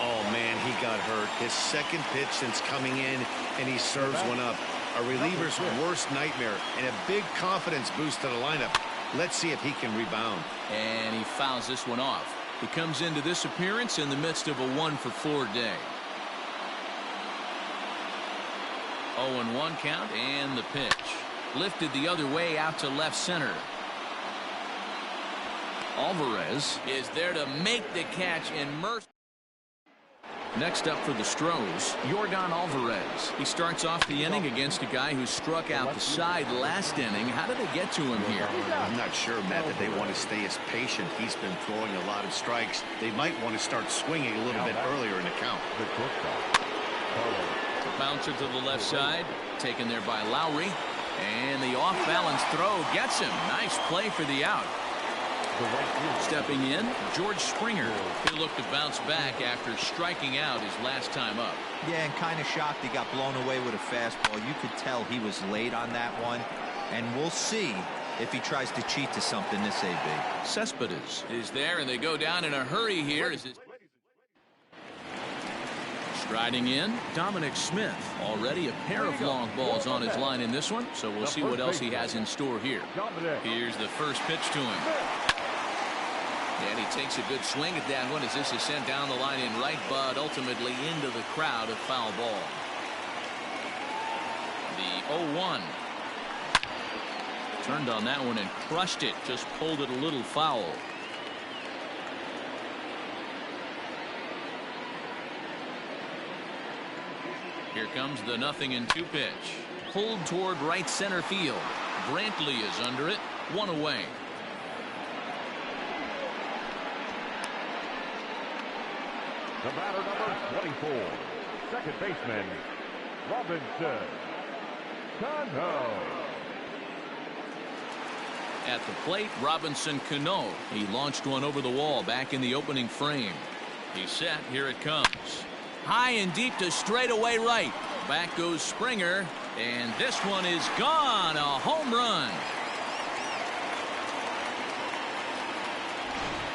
Speaker 3: Oh, man, he got hurt. His second pitch since coming in, and he serves one up. A reliever's worst nightmare, and a big confidence boost to the lineup. Let's see if he can rebound.
Speaker 1: And he fouls this one off. He comes into this appearance in the midst of a 1-for-4 day. 0-1 count, and the pitch. Lifted the other way out to left center. Alvarez is there to make the catch and mercy. Next up for the Stros, Yordan Alvarez. He starts off the inning against a guy who struck out the side last inning. How did they get to him here?
Speaker 3: I'm not sure, Matt, that they want to stay as patient. He's been throwing a lot of strikes. They might want to start swinging a little bit earlier in the count.
Speaker 1: Bouncer to the left side, taken there by Lowry. And the off-balance throw gets him. Nice play for the out. Stepping in, George Springer. He'll look to bounce back after striking out his last time up.
Speaker 4: Yeah, and kind of shocked he got blown away with a fastball. You could tell he was late on that one. And we'll see if he tries to cheat to something this AB.
Speaker 1: Cespedes is there, and they go down in a hurry here. Striding in, Dominic Smith. Already a pair of long balls on his line in this one, so we'll see what else he has in store here. Here's the first pitch to him. And he takes a good swing at that one as this is sent down the line in right, but ultimately into the crowd, a foul ball. The 0-1. Turned on that one and crushed it, just pulled it a little foul. Here comes the 0-2 pitch. Pulled toward right center field. Brantley is under it. One away.
Speaker 2: The batter, number 24, second baseman, Robinson Cano.
Speaker 1: At the plate, Robinson Cano. He launched one over the wall back in the opening frame. He's set. Here it comes. High and deep to straightaway right. Back goes Springer, and this one is gone. A home run.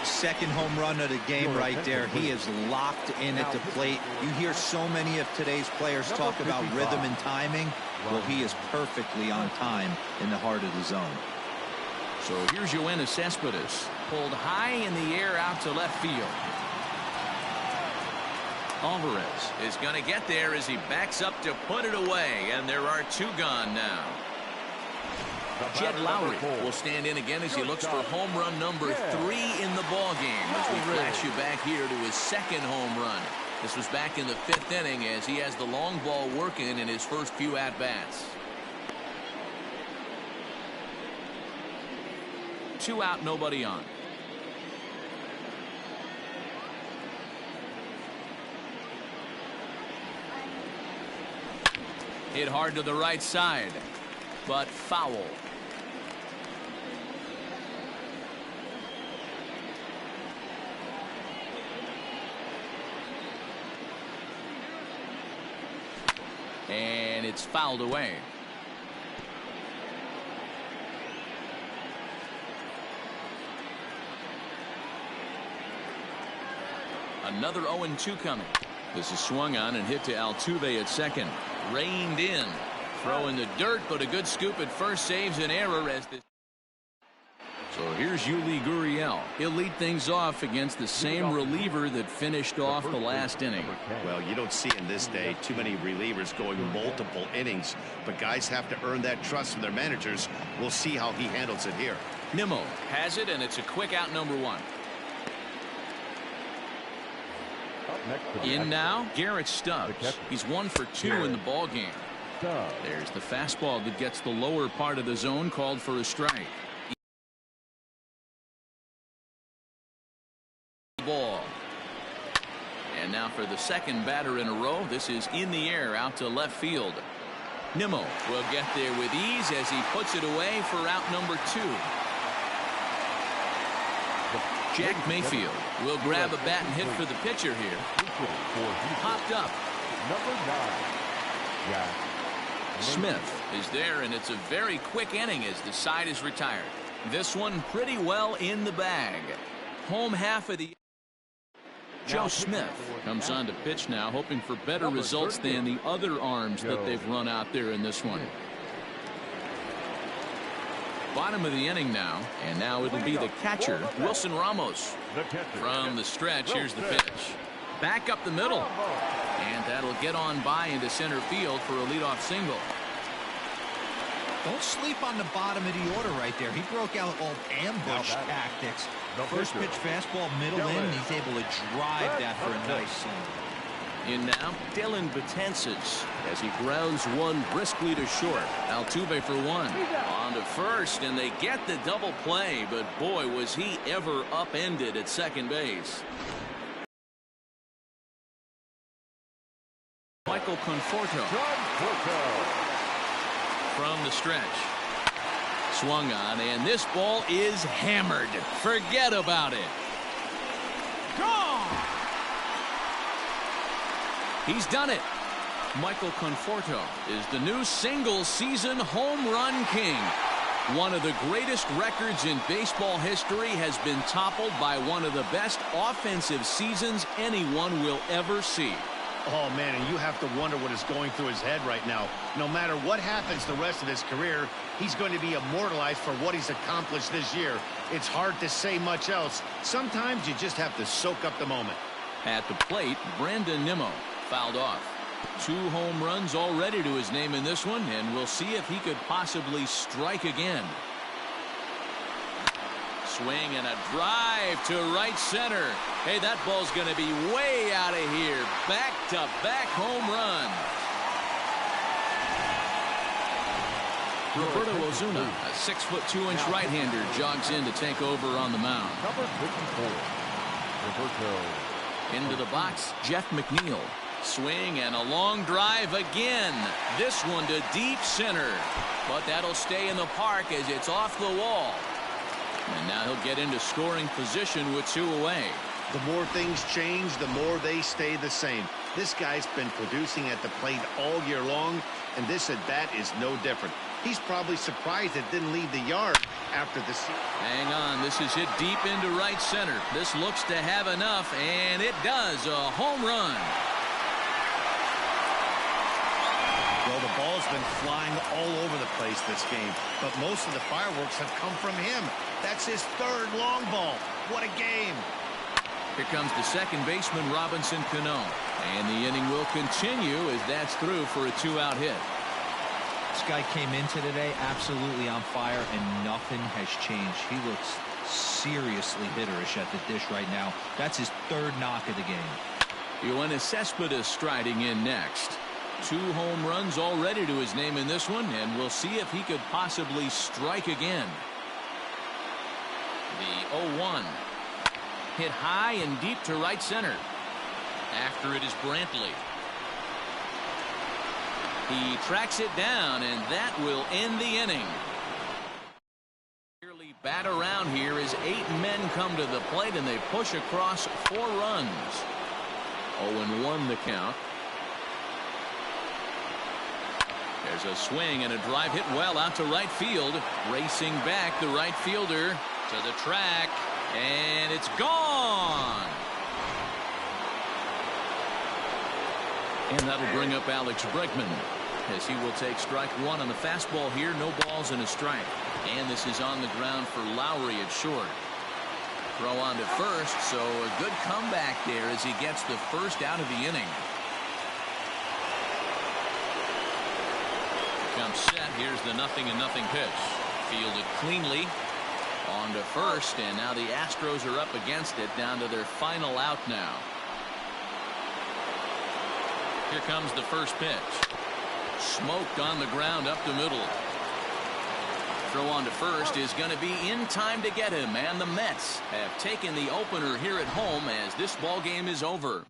Speaker 4: Second home run of the game right there. He is locked in at the plate. You hear so many of today's players talk about rhythm and timing. Well, he is perfectly on time in the heart of the zone.
Speaker 1: So here's Yoenis Cespedes. Pulled high in the air out to left field. Alvarez is going to get there as he backs up to put it away, and there are two gone now. Jed Lowry will stand in again as he looks for home run number 3 in the ball game as we flash you back here to his second home run. This was back in the 5th inning as he has the long ball working in his first few at-bats. 2 out, nobody on. Hit hard to the right side, but foul. And it's fouled away. Another 0-2 coming. This is swung on and hit to Altuve at second. Reined in. Throw in the dirt, but a good scoop at first saves an error as this. So here's Yuli Gurriel. He'll lead things off against the same reliever that finished off the last inning.
Speaker 3: Well, you don't see in this day too many relievers going multiple innings, but guys have to earn that trust from their managers. We'll see how he handles it here.
Speaker 1: Nimmo has it, and it's a quick out, number 1. In now, Garrett Stubbs. He's 1 for 2 in the ball game. There's the fastball that gets the lower part of the zone, called for a strike. Ball. And now for the second batter in a row. This is in the air out to left field. Nimmo will get there with ease as he puts it away for out number 2. Jack Mayfield Will grab a bat and hit for the pitcher here. Popped up.
Speaker 2: Number 9, Jack
Speaker 1: Smith is there, and it's a very quick inning as the side is retired. This one pretty well in the bag. Home half of the... Joe Smith comes on to pitch now, hoping for better results than the other arms that they've run out there in this one. Bottom of the inning now, and now it'll be the catcher, Wilson Ramos. From the stretch, here's the pitch. Back up the middle, and that'll get on by into center field for a leadoff single.
Speaker 4: Don't sleep on the bottom of the order right there. He broke out all ambush tactics. First pitch fastball, middle in, and he's able to drive that for a nice single.
Speaker 1: In now, Dylan Betances as he grounds one briskly to short. Altuve for one. On to first, and they get the double play, but boy, was he ever upended at second base. Michael Conforto from the stretch. Swung on, and this ball is hammered. Forget about it. Gone! He's done it. Michael Conforto is the new single-season home run king. One of the greatest records in baseball history has been toppled by one of the best offensive seasons anyone will ever see.
Speaker 3: Oh, man, and you have to wonder what is going through his head right now. No matter what happens the rest of his career, he's going to be immortalized for what he's accomplished this year. It's hard to say much else. Sometimes you just have to soak up the moment.
Speaker 1: At the plate, Brandon Nimmo fouled off. 2 home runs already to his name in this one, and we'll see if he could possibly strike again. Swing and a drive to right center. Hey, that ball's going to be way out of here. Back-to-back home run. Roberto Ozuna, a 6'2" right-hander, jogs in to take over on the mound.
Speaker 2: Number 54, Roberto.
Speaker 1: Into the box, Jeff McNeil. Swing and a long drive again. This one to deep center. But that'll stay in the park as it's off the wall. And now he'll get into scoring position with 2 away.
Speaker 3: The more things change, the more they stay the same. This guy's been producing at the plate all year long, and this at-bat is no different. He's probably surprised it didn't leave the yard after the season.
Speaker 1: Hang on, this is hit deep into right center. This looks to have enough, and it does. A home run.
Speaker 3: Well, the ball's been flying all over the place this game, but most of the fireworks have come from him. That's his 3rd long ball. What a game.
Speaker 1: Here comes the second baseman, Robinson Cano. And the inning will continue as that's through for a 2-out hit.
Speaker 4: This guy came into today absolutely on fire, and nothing has changed. He looks seriously hitterish at the dish right now. That's his 3rd knock of the game.
Speaker 1: Yoenis Cespedes striding in next. 2 home runs already to his name in this one, and we'll see if he could possibly strike again. The 0-1. Hit high and deep to right center. After it is Brantley. He tracks it down, and that will end the inning. Nearly bat around here as 8 men come to the plate, and they push across 4 runs. 0-1 the count. There's a swing and a drive hit well out to right field. Racing back, the right fielder to the track, and it's gone. And that'll bring up Alex Bregman as he will take strike 1 on the fastball here. No balls and a strike. And this is on the ground for Lowry at short. Throw on to first, so a good comeback there as he gets the first out of the inning. Comes set. Here's the 0-0 pitch. Fielded cleanly. On to first, and now the Astros are up against it, down to their final out now. Here comes the first pitch. Smoked on the ground up the middle. Throw on to first is going to be in time to get him, and the Mets have taken the opener here at home as this ball game is over.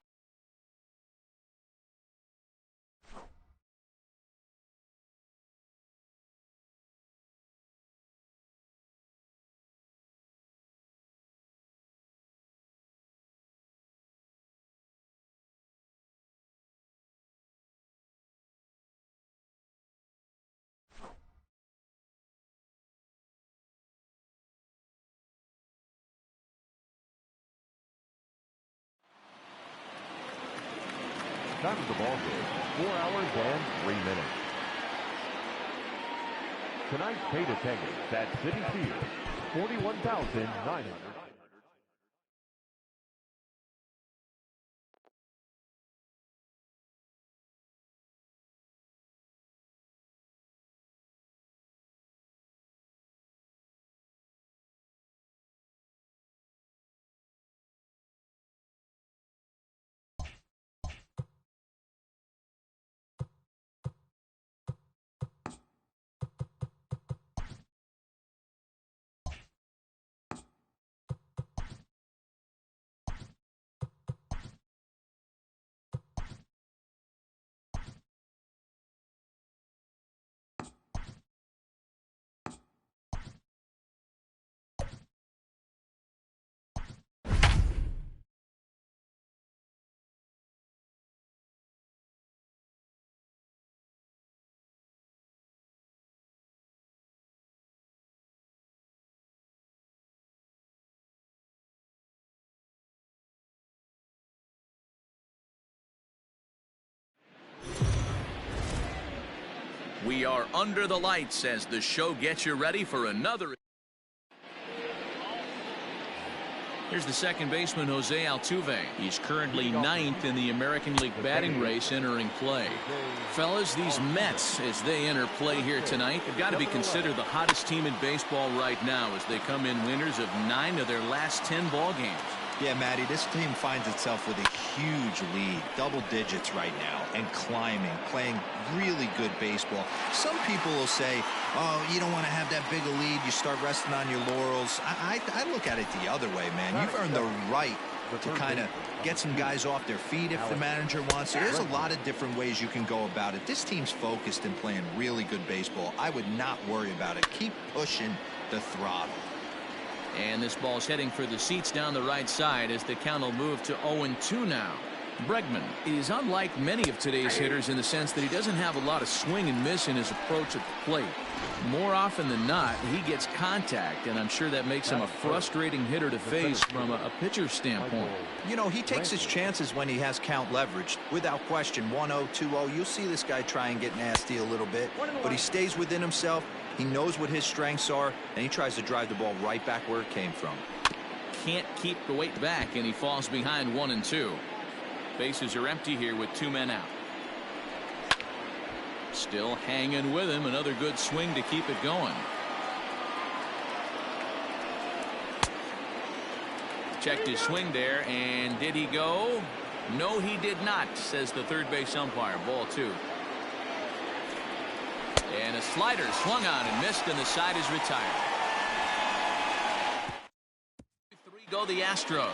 Speaker 2: Time of the ball game, 4 hours and 3 minutes. Tonight's paid attendance at Citi Field, 41,900.
Speaker 1: We are under the lights as the show gets you ready for another. Here's the second baseman, Jose Altuve. He's currently 9th in the American League batting race entering play. Fellas, these Mets, as they enter play here tonight, have got to be considered the hottest team in baseball right now as they come in winners of 9 of their last 10 ball games.
Speaker 4: Yeah, Matty, this team finds itself with a huge lead, double digits right now, and climbing, playing really good baseball. Some people will say, oh, you don't want to have that big a lead, you start resting on your laurels. I look at it the other way, man. You've earned the right to kind of get some guys off their feet if the manager wants to. There's a lot of different ways you can go about it. This team's focused and playing really good baseball. I would not worry about it. Keep pushing the throttle.
Speaker 1: And this ball's heading for the seats down the right side as the count will move to 0-2 now. Bregman is unlike many of today's hitters in the sense that he doesn't have a lot of swing and miss in his approach at the plate. More often than not, he gets contact, and I'm sure that makes him a frustrating hitter to face from a pitcher's standpoint.
Speaker 4: You know, he takes his chances when he has count leveraged. Without question, 1-0, 2-0, you'll see this guy try and get nasty a little bit, but he stays within himself. He knows what his strengths are, and he tries to drive the ball right back where it came from.
Speaker 1: Can't keep the weight back, and he falls behind 1-2. Bases are empty here with 2 men out. Still hanging with him. Another good swing to keep it going. Checked his swing there, and did he go? No, he did not, says the third base umpire. Ball 2. And a slider swung on and missed, and the side is retired. 3 go the Astros.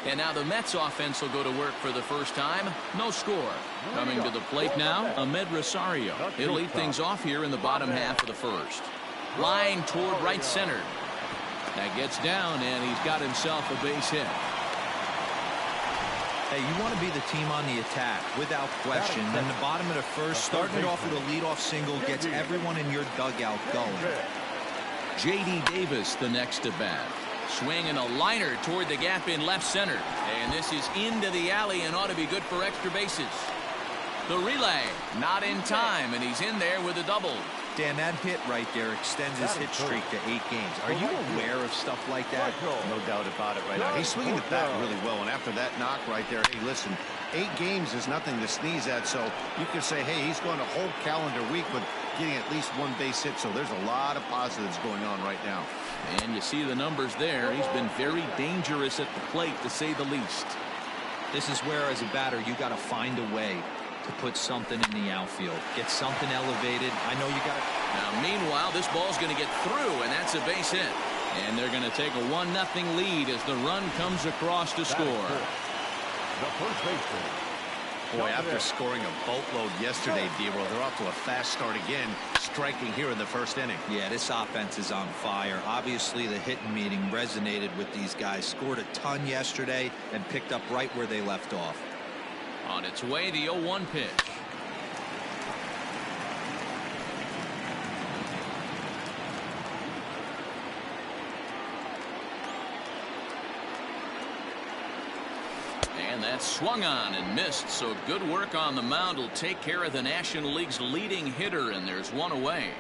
Speaker 1: And now the Mets offense will go to work for the first time. No score. Coming to the plate now, Ahmed Rosario. He'll lead things off here in the bottom half of the first. Line toward right center. That gets down, and he's got himself a base hit.
Speaker 4: Hey, you want to be the team on the attack, without question. Then the bottom of the first, starting it off with a leadoff single, gets everyone in your dugout going.
Speaker 1: J.D. Davis, the next to bat. Swinging a liner toward the gap in left center. And this is into the alley and ought to be good for extra bases. The relay, not in time, and he's in there with a double.
Speaker 4: Dan, that hit right there extends his hit streak to 8 games. Are you aware of stuff like that?
Speaker 3: No doubt about it right now. He's swinging the bat really well, and after that knock right there, hey, listen, 8 games is nothing to sneeze at, so you can say, hey, he's going a whole calendar week with getting at least 1 base hit, so there's a lot of positives going on right now.
Speaker 1: And you see the numbers there. He's been very dangerous at the plate, to say the least.
Speaker 4: This is where, as a batter, you got to find a way to put something in the outfield. Get something elevated. I know you got to.
Speaker 1: Now, meanwhile, this ball's going to get through, and that's a base hit. And they're going to take a 1-0 lead as the run comes across to score.
Speaker 2: The first baseman.
Speaker 3: Boy, after scoring a boatload yesterday, D-Roll, they're off to a fast start again, striking here in the first inning.
Speaker 4: Yeah, this offense is on fire. Obviously, the hitting meeting resonated with these guys. Scored a ton yesterday and picked up right where they left off.
Speaker 1: On its way, the 0-1 pitch. And And that swung on and missed, so good work on the mound will take care of the National League's leading hitter, and there's one away.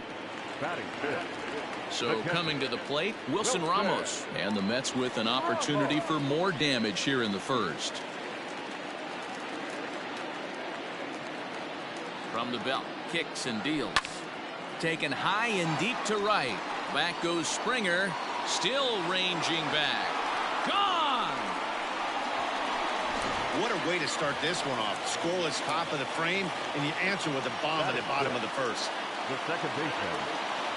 Speaker 2: Batting fifth.
Speaker 1: So coming to the plate, Wilson Ramos, and the Mets with an opportunity for more damage here in the first. From the belt, kicks and deals. Taken high and deep to right. Back goes Springer, still ranging back. Gone!
Speaker 3: What a way to start this one off. Scoreless top of the frame, and you answer with a bomb at the bottom of the first.
Speaker 2: The second baseman,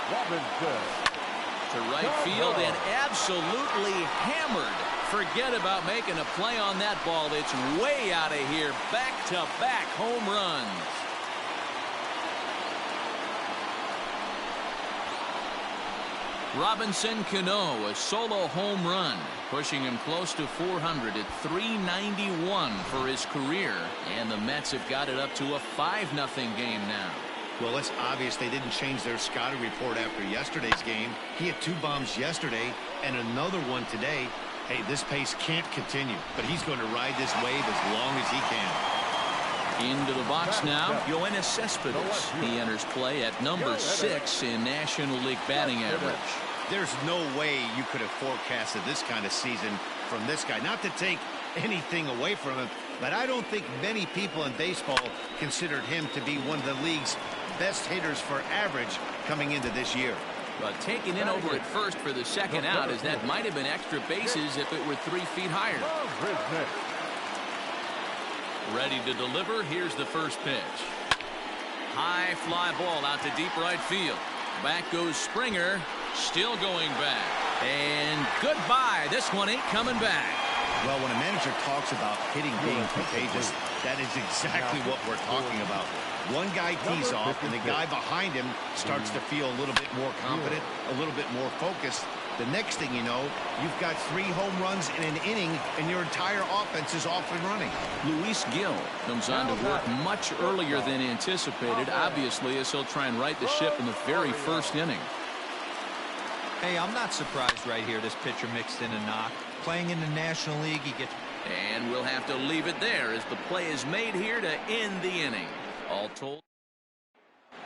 Speaker 2: Robinson.
Speaker 1: To right field and absolutely hammered. Forget about making a play on that ball. It's way out of here. Back-to-back home runs. Robinson Cano, a solo home run, pushing him close to 400 at 391 for his career. And the Mets have got it up to a 5-0 game now.
Speaker 3: Well, it's obvious they didn't change their scouting report after yesterday's game. He had 2 bombs yesterday and another one today. Hey, this pace can't continue, but he's going to ride this wave as long as he can.
Speaker 1: Into the box now, Yoenis Cespedes. He enters play at number 6 in National League batting average.
Speaker 3: There's no way you could have forecasted this kind of season from this guy. Not to take anything away from him, but I don't think many people in baseball considered him to be one of the league's best hitters for average coming into this year.
Speaker 1: But taken in over at first for the second out, as that might have been extra bases if it were 3 feet higher. Ready to deliver. Here's the first pitch. High fly ball out to deep right field. Back goes Springer. Still going back. And goodbye. This one ain't coming back.
Speaker 3: Well, when a manager talks about hitting being contagious, that is exactly what we're talking about. One guy tees off, and the guy behind him starts to feel a little bit more confident, a little bit more focused. The next thing you know, you've got 3 home runs in an inning, and your entire offense is off and running.
Speaker 1: Luis Gil comes on to work much earlier than anticipated, obviously, as he'll try and right the ship in the very first inning.
Speaker 4: Hey, I'm not surprised right here. This pitcher mixed in a knock. Playing in the National League, he gets...
Speaker 1: And we'll have to leave it there as the play is made here to end the inning. All told.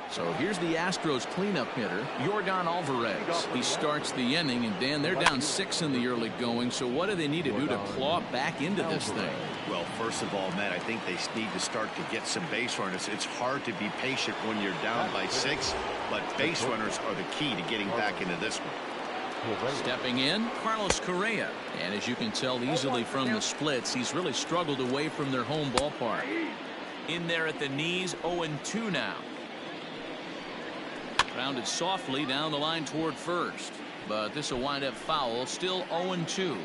Speaker 1: So here's the Astros cleanup hitter, Yordan Alvarez. He starts the inning, and Dan, they're down 6 in the early going, so what do they need to do to claw back into this thing?
Speaker 3: Well, first of all, Matt, I think they need to start to get some base runners. It's hard to be patient when you're down by 6, but base runners are the key to getting back into this one.
Speaker 1: Stepping in, Carlos Correa. And as you can tell easily from the splits, he's really struggled away from their home ballpark. In there at the knees, 0-2 now. Grounded softly down the line toward first. But this will wind up foul, still 0-2.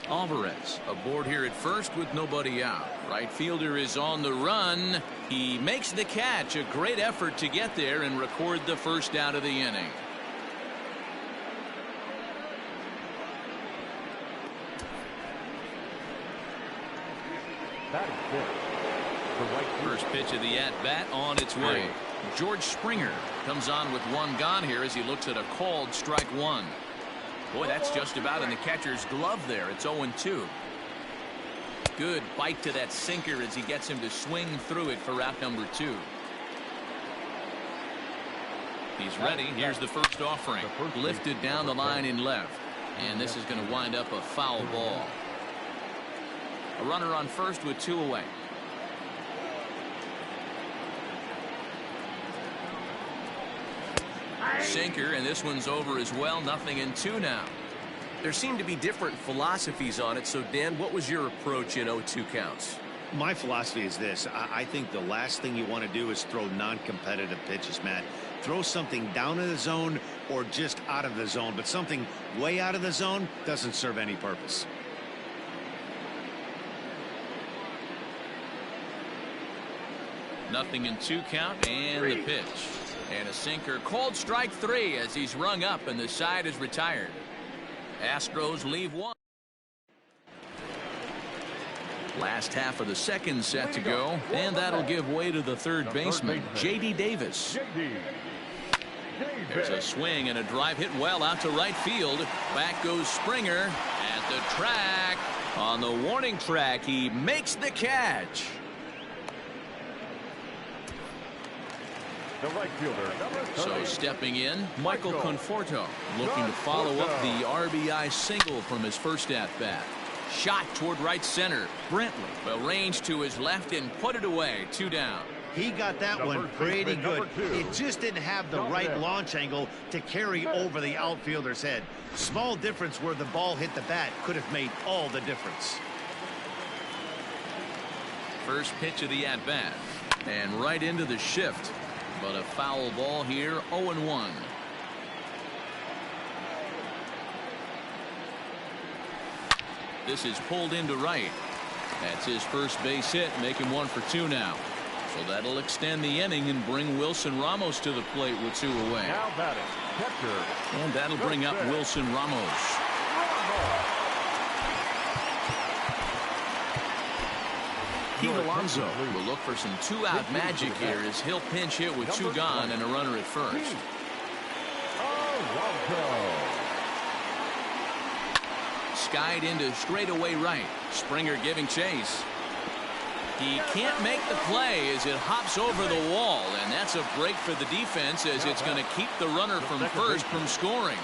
Speaker 1: Alvarez aboard here at first with nobody out. Right fielder is on the run. He makes the catch. A great effort to get there and record the first out of the inning. First pitch of the at-bat on its way. George Springer comes on with 1 gone here as he looks at a called strike 1. Boy, that's just about in the catcher's glove there. It's 0-2. Good bite to that sinker as he gets him to swing through it for out number 2. He's ready. Here's the first offering. Lifted down the line in left. And this is going to wind up a foul ball. A runner on first with 2 away. Sinker, and this one's over as well. 0-2 now.
Speaker 6: There seem to be different philosophies on it. So, Dan, what was your approach in 0-2 counts?
Speaker 3: My philosophy is this. I think the last thing you want to do is throw non-competitive pitches, Matt. Throw something down in the zone or just out of the zone, but something way out of the zone doesn't serve any purpose.
Speaker 1: Nothing in 2 count, and the pitch. And a sinker, called strike 3 as he's rung up and the side is retired. Astros leave 1. Last half of the second set to go, and that'll give way to the third baseman, J.D. Davis. There's a swing and a drive hit well out to right field. Back goes Springer at the track. On the warning track, he makes the catch.
Speaker 2: The right fielder, number 30.
Speaker 1: So stepping in, Michael Conforto, looking to follow up the RBI single from his first at-bat. Shot toward right center. Brentley will range to his left and put it away. 2 down.
Speaker 3: He got that one pretty good. It just didn't have the right launch angle to carry over the outfielder's head. Small difference where the ball hit the bat could have made all the difference.
Speaker 1: First pitch of the at-bat. And right into the shift. But a foul ball here, 0-1. This is pulled into right. That's his first base hit, make him 1 for 2 now. So that'll extend the inning and bring Wilson Ramos to the plate with 2 away.
Speaker 2: Now batting, catcher.
Speaker 1: And that'll bring up Wilson Ramos. Pete Alonso will look for some 2-out magic here as he'll pinch hit with 2 gone and a runner at first. Skied into straightaway right. Springer giving chase. He can't make the play as it hops over the wall, and that's a break for the defense as it's going to keep the runner from first from scoring.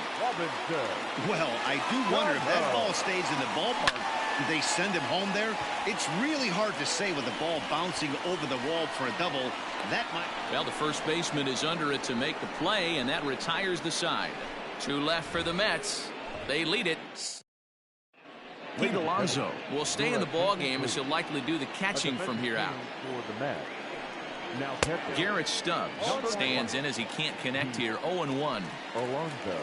Speaker 3: Well, I do wonder if that ball stays in the ballpark. Do they send him home there? It's really hard to say with the ball bouncing over the wall for a double. That might...
Speaker 1: Well, the first baseman is under it to make the play, and that retires the side. 2 left for the Mets. They lead it. Pete Alonso will stay in the ball game as he'll likely do the catching from here out. Garrett Stubbs stands in as he can't connect here. 0-1.
Speaker 2: Alonso.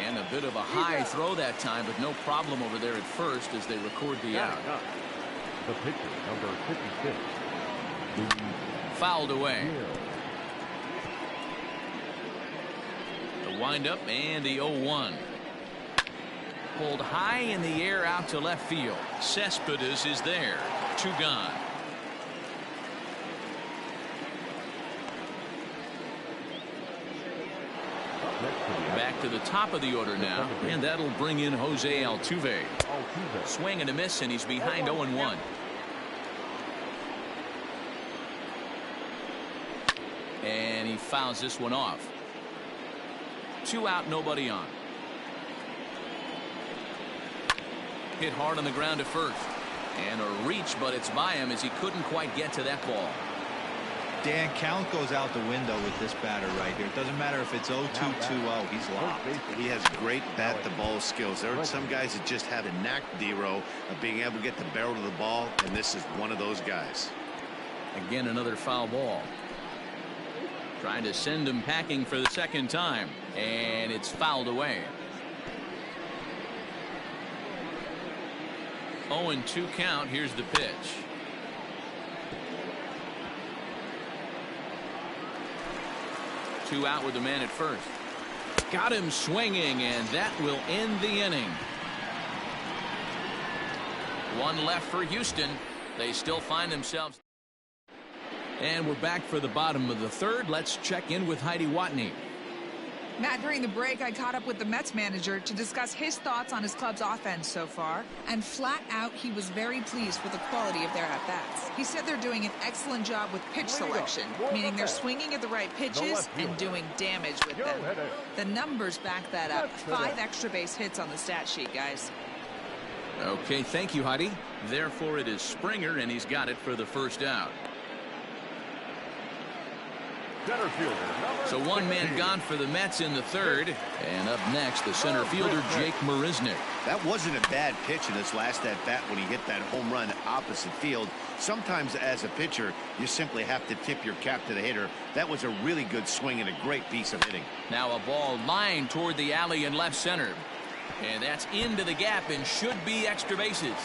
Speaker 1: And a bit of a high throw that time, but no problem over there at first as they record the out.
Speaker 2: The pitcher, number 56.
Speaker 1: Fouled away. The windup and the 0-1. Pulled high in the air out to left field. Cespedes is there. 2 gone. Back to the top of the order now, and that'll bring in Jose Altuve. Swing and a miss, and he's behind 0-1. And he fouls this one off. 2 out, nobody on. Hit hard on the ground at first. And a reach, but it's by him as he couldn't quite get to that ball.
Speaker 4: Dan, count goes out the window with this batter right here. It doesn't matter if it's 0-2, 2-0. He's locked.
Speaker 3: He has great bat-to-ball skills. There are some guys that just have a knack, D-Row, of being able to get the barrel of the ball, and this is one of those guys.
Speaker 1: Again, another foul ball. Trying to send him packing for the second time, and it's fouled away. 0-2 count. Here's the pitch. Two out with the man at first. Got him swinging, and that will end the inning. 1 left for Houston. They still find themselves. And we're back for the bottom of the 3rd. Let's check in with Heidi Watney.
Speaker 5: Matt, during the break, I caught up with the Mets manager to discuss his thoughts on his club's offense so far. And flat out, he was very pleased with the quality of their at-bats. He said they're doing an excellent job with pitch selection, meaning they're swinging at the right pitches and doing damage with them. The numbers back that up. 5 extra base hits on the stat sheet, guys.
Speaker 1: Okay, thank you, Heidi. Therefore, it is Springer, and he's got it for the first out. So 1 man gone for the Mets in the 3rd. And up next, the center fielder, Jake Marisnick.
Speaker 3: That wasn't a bad pitch in his last at-bat when he hit that home run opposite field. Sometimes as a pitcher, you simply have to tip your cap to the hitter. That was a really good swing and a great piece of hitting.
Speaker 1: Now a ball lined toward the alley in left center. And that's into the gap and should be extra bases.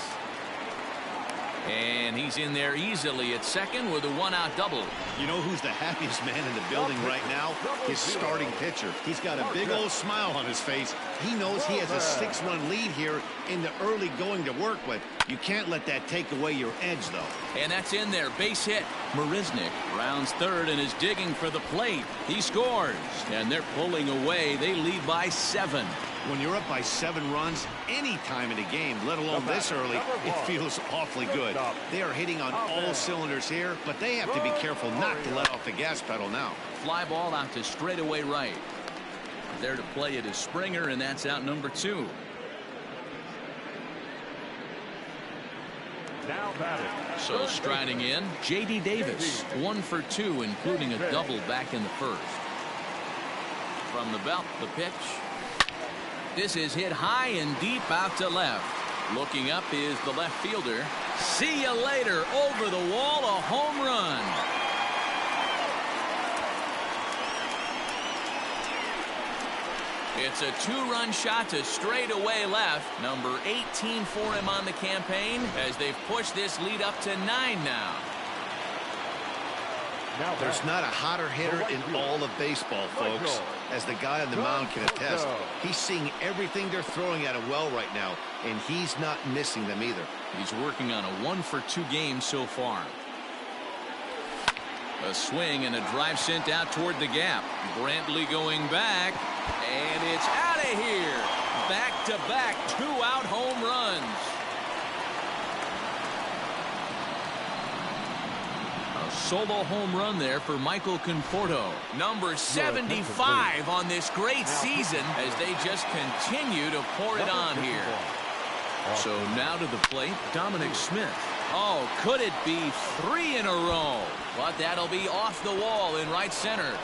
Speaker 1: And he's in there easily at second with a one-out double.
Speaker 3: You know who's the happiest man in the building right now? His starting pitcher. He's got a big old smile on his face. He knows he has a 6-run lead here in the early going to work with. You can't let that take away your edge, though.
Speaker 1: And that's in there. Base hit. Marisnick rounds third and is digging for the plate. He scores. And they're pulling away. They lead by 7.
Speaker 3: When you're up by 7 runs, any time in a game, let alone this early, it feels awfully good. They are hitting on all cylinders here, but they have to be careful not to let off the gas pedal now.
Speaker 1: Fly ball out to straightaway right. There to play it is Springer, and that's out number 2.
Speaker 2: Now batting.
Speaker 1: So striding in, J.D. Davis, 1 for 2, including a double back in the first. From the belt, the pitch. This is hit high and deep out to left. Looking up is the left fielder. See you later. Over the wall, a home run. It's a 2-run shot to straightaway left. Number 18 for him on the campaign as they've pushed this lead up to 9 now.
Speaker 3: There's not a hotter hitter in all of baseball, folks. As the guy on the mound can attest, he's seeing everything they're throwing at him well right now, and he's not missing them either.
Speaker 1: He's working on a 1 for 2 game so far. A swing and a drive sent out toward the gap. Brantley going back, and it's out of here. Back-to-back 2-out home runs. Solo home run there for Michael Conforto. Number 75 on this great season as they just continue to pour it on here. So now to the plate, Dominic Smith. Oh, could it be 3 in a row? But that'll be off the wall in right center.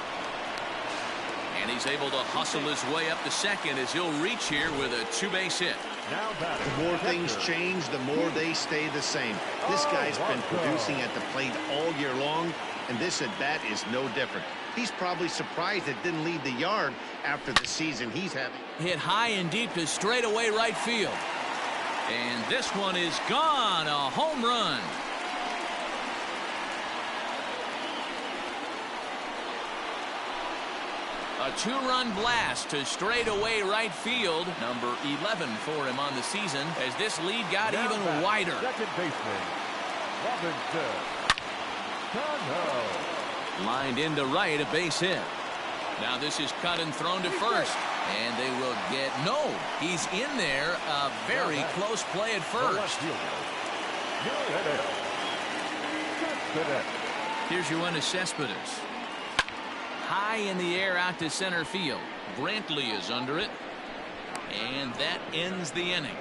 Speaker 1: And he's able to hustle his way up to second as he'll reach here with a 2-base hit.
Speaker 3: The more things change, the more they stay the same. This guy's been producing at the plate all year long, and this at-bat is no different. He's probably surprised it didn't leave the yard after the season he's having.
Speaker 1: Hit high and deep to straightaway right field. And this one is gone. A home run. A 2-run blast to straightaway right field. Number 11 for him on the season as this lead got even wider.
Speaker 2: Second baseman, Robinson.
Speaker 1: Lined into right, a base hit. Now this is cut and thrown to first. And they will get no. He's in there. A very close play at first. Here's Yoenis Cespedes. High in the air out to center field. Brantley is under it. And that ends the inning.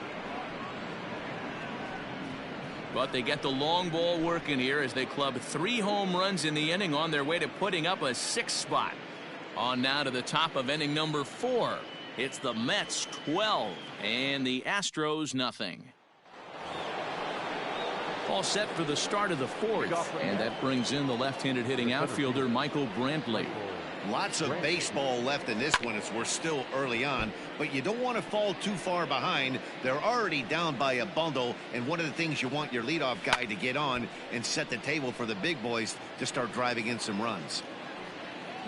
Speaker 1: But they get the long ball working here as they club 3 home runs in the inning on their way to putting up a 6th spot. On now to the top of inning number 4. It's the Mets 12 and the Astros nothing. All set for the start of the 4th. And that brings in the left-handed hitting outfielder Michael Brantley.
Speaker 3: Lots of baseball left in this one as we're still early on, but you don't want to fall too far behind. They're already down by a bundle, and one of the things you want your leadoff guy to get on and set the table for the big boys to start driving in some runs.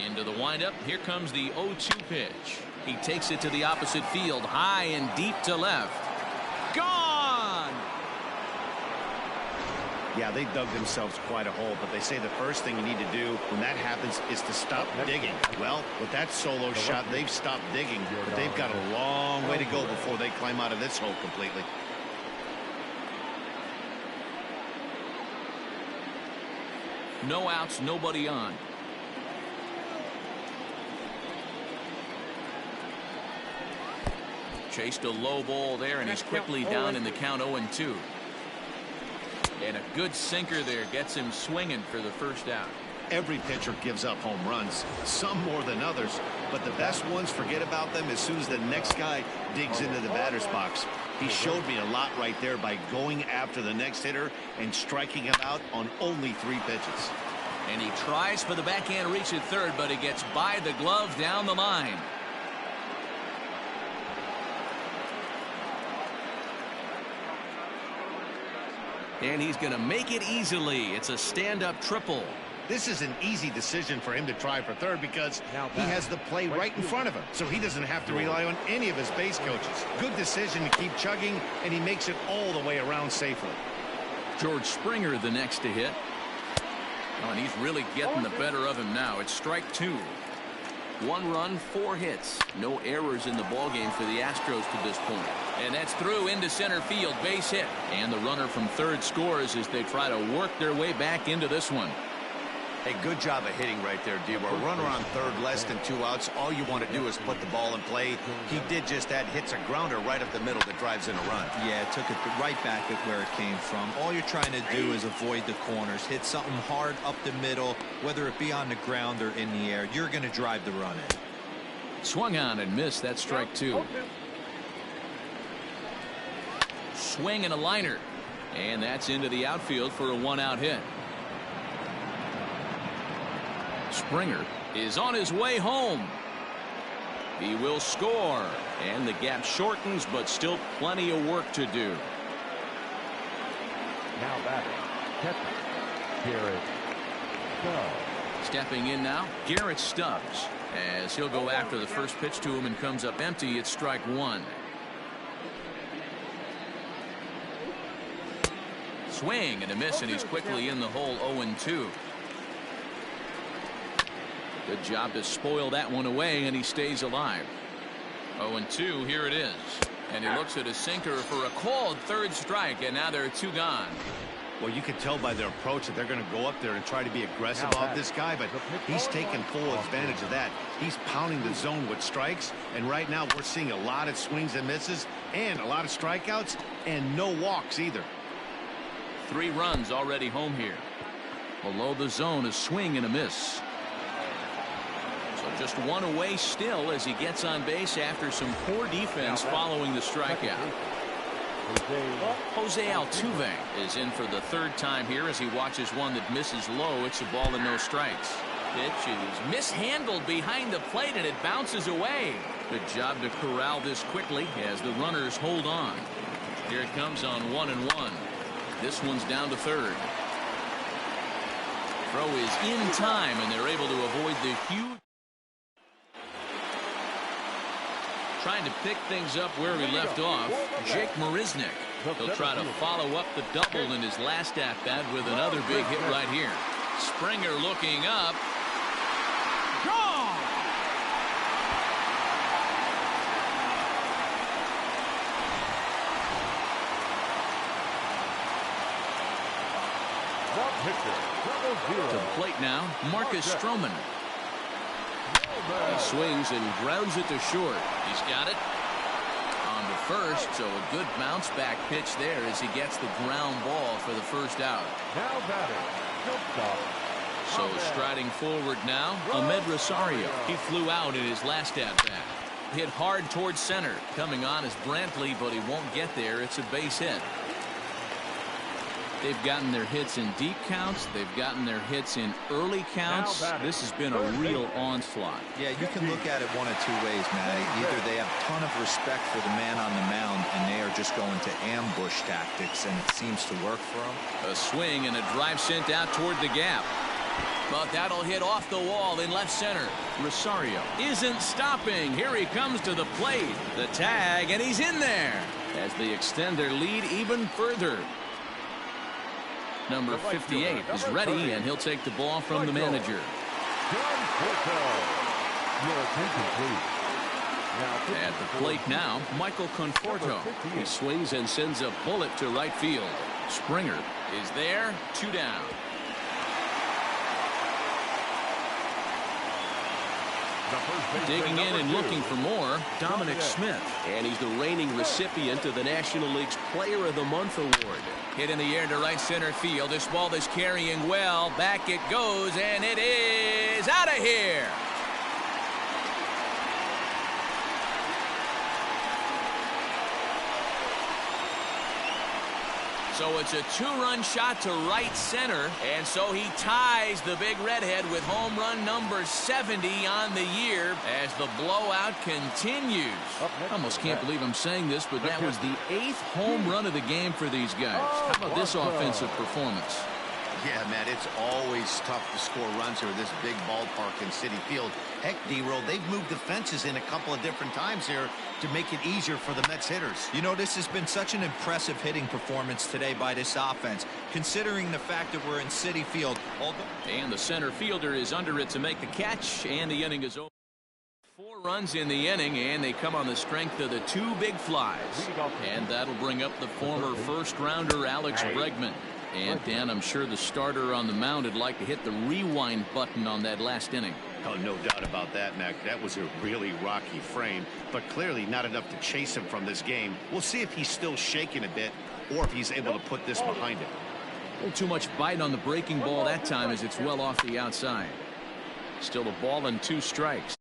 Speaker 1: Into the windup. Here comes the 0-2 pitch. He takes it to the opposite field, high and deep to left. Gone!
Speaker 3: Yeah, they dug themselves quite a hole, but they say the first thing you need to do when that happens is to stop digging. Well, with that solo shot, they've stopped digging, but they've got a long way to go before they climb out of this hole completely.
Speaker 1: No outs, nobody on. Chased a low ball there, and he's quickly down in the count 0-2. And a good sinker there gets him swinging for the first out.
Speaker 3: Every pitcher gives up home runs, some more than others, but the best ones forget about them as soon as the next guy digs into the batter's box. He showed me a lot right there by going after the next hitter and striking him out on only 3 pitches.
Speaker 1: And he tries for the backhand reach at third, but he gets by the glove down the line. And he's going to make it easily. It's a stand-up triple.
Speaker 3: This is an easy decision for him to try for third because he has the play right in front of him, so he doesn't have to rely on any of his base coaches. Good decision to keep chugging, and he makes it all the way around safely.
Speaker 1: George Springer the next to hit. Oh, and he's really getting the better of him now. It's strike 2. 1 run, 4 hits. No errors in the ballgame for the Astros to this point. And that's through into center field. Base hit. And the runner from third scores as they try to work their way back into this one.
Speaker 3: Hey, good job of hitting right there, D. A runner on third, less than 2 outs. All you want to do is put the ball in play. He did just that. Hits a grounder right up the middle that drives in a run.
Speaker 4: Yeah, took it right back at where it came from. All you're trying to do is avoid the corners. Hit something hard up the middle, whether it be on the ground or in the air. You're going to drive the run in.
Speaker 1: Swung on and missed. That's strike 2. Swing and a liner. And that's into the outfield for a 1-out hit. Springer is on his way home. He will score, and the gap shortens, but still plenty of work to do.
Speaker 2: Now batting, catcher, Garrett Stubbs.
Speaker 1: Stepping in now, Garrett Stubbs, as he'll go after the first pitch to him and comes up empty. It's strike 1. Swing and a miss, and he's quickly in the hole. 0-2. Good job to spoil that one away, and he stays alive. 0-2, here it is. And he looks at a sinker for a called third strike, and now there are 2 gone.
Speaker 3: Well, you can tell by their approach that they're going to go up there and try to be aggressive off this guy, but he's taking full advantage of that. He's pounding the zone with strikes, and right now we're seeing a lot of swings and misses and a lot of strikeouts and no walks either.
Speaker 1: 3 runs already home here. Below the zone, a swing and a miss. Just 1 away still as he gets on base after some poor defense following the strikeout. Jose Altuve is in for the 3rd time here as he watches one that misses low. It's a ball and no strikes. Pitch is mishandled behind the plate and it bounces away. Good job to corral this quickly as the runners hold on. Here it comes on 1-1. This one's down to third. Throw is in time and they're able to avoid the huge. Trying to pick things up where he left off, Jake Marisnick. He'll try to follow up the double in his last at-bat with another big hit right here. Springer looking up. Gone! To the plate now, Marcus Stroman. He swings and grounds it to short. He's got it on to first, so a good bounce back pitch there as he gets the ground ball for the first out.
Speaker 2: Now batting, shortstop.
Speaker 1: So striding forward now, Ahmed Rosario. He flew out in his last at bat. Hit hard towards center. Coming on is Brantley, but he won't get there. It's a base hit. They've gotten their hits in deep counts. They've gotten their hits in early counts. This has been a real onslaught.
Speaker 4: Yeah, you can look at it one of 2 ways, Matty. Either they have a ton of respect for the man on the mound and they are just going to ambush tactics, and it seems to work for them.
Speaker 1: A swing and a drive sent out toward the gap. But that'll hit off the wall in left center. Rosario isn't stopping. Here he comes to the plate. The tag, and he's in there as they extend their lead even further. Number 58 is ready, and he'll take the ball from the manager. At the plate now, Michael Conforto. He swings and sends a bullet to right field. Springer is there, 2 down. Digging in and looking for more, Dominic Smith. And he's the reigning recipient of the National League's Player of the Month award. Hit in the air to right center field. This ball is carrying well. Back it goes, and it is out of here. So it's a two-run shot to right center, and so he ties the big redhead with home run number 70 on the year as the blowout continues. I almost can't believe I'm saying this, but that was the 8th home run of the game for these guys. How about this offensive performance?
Speaker 3: Yeah, Matt, it's always tough to score runs here at this big ballpark in Citi Field. Heck, D-Roll, they've moved the fences in a couple of different times here to make it easier for the Mets hitters.
Speaker 4: You know, this has been such an impressive hitting performance today by this offense, considering the fact that we're in Citi Field.
Speaker 1: And the center fielder is under it to make the catch, and the inning is over. 4 runs in the inning, and they come on the strength of the 2 big flies. And that'll bring up the former first-rounder Alex Bregman. And, Dan, I'm sure the starter on the mound would like to hit the rewind button on that last inning.
Speaker 3: Oh, no doubt about that, Mac. That was a really rocky frame, but clearly not enough to chase him from this game. We'll see if he's still shaking a bit or if he's able to put this behind him.
Speaker 1: A little too much bite on the breaking ball that time as it's well off the outside. Still a ball and 2 strikes.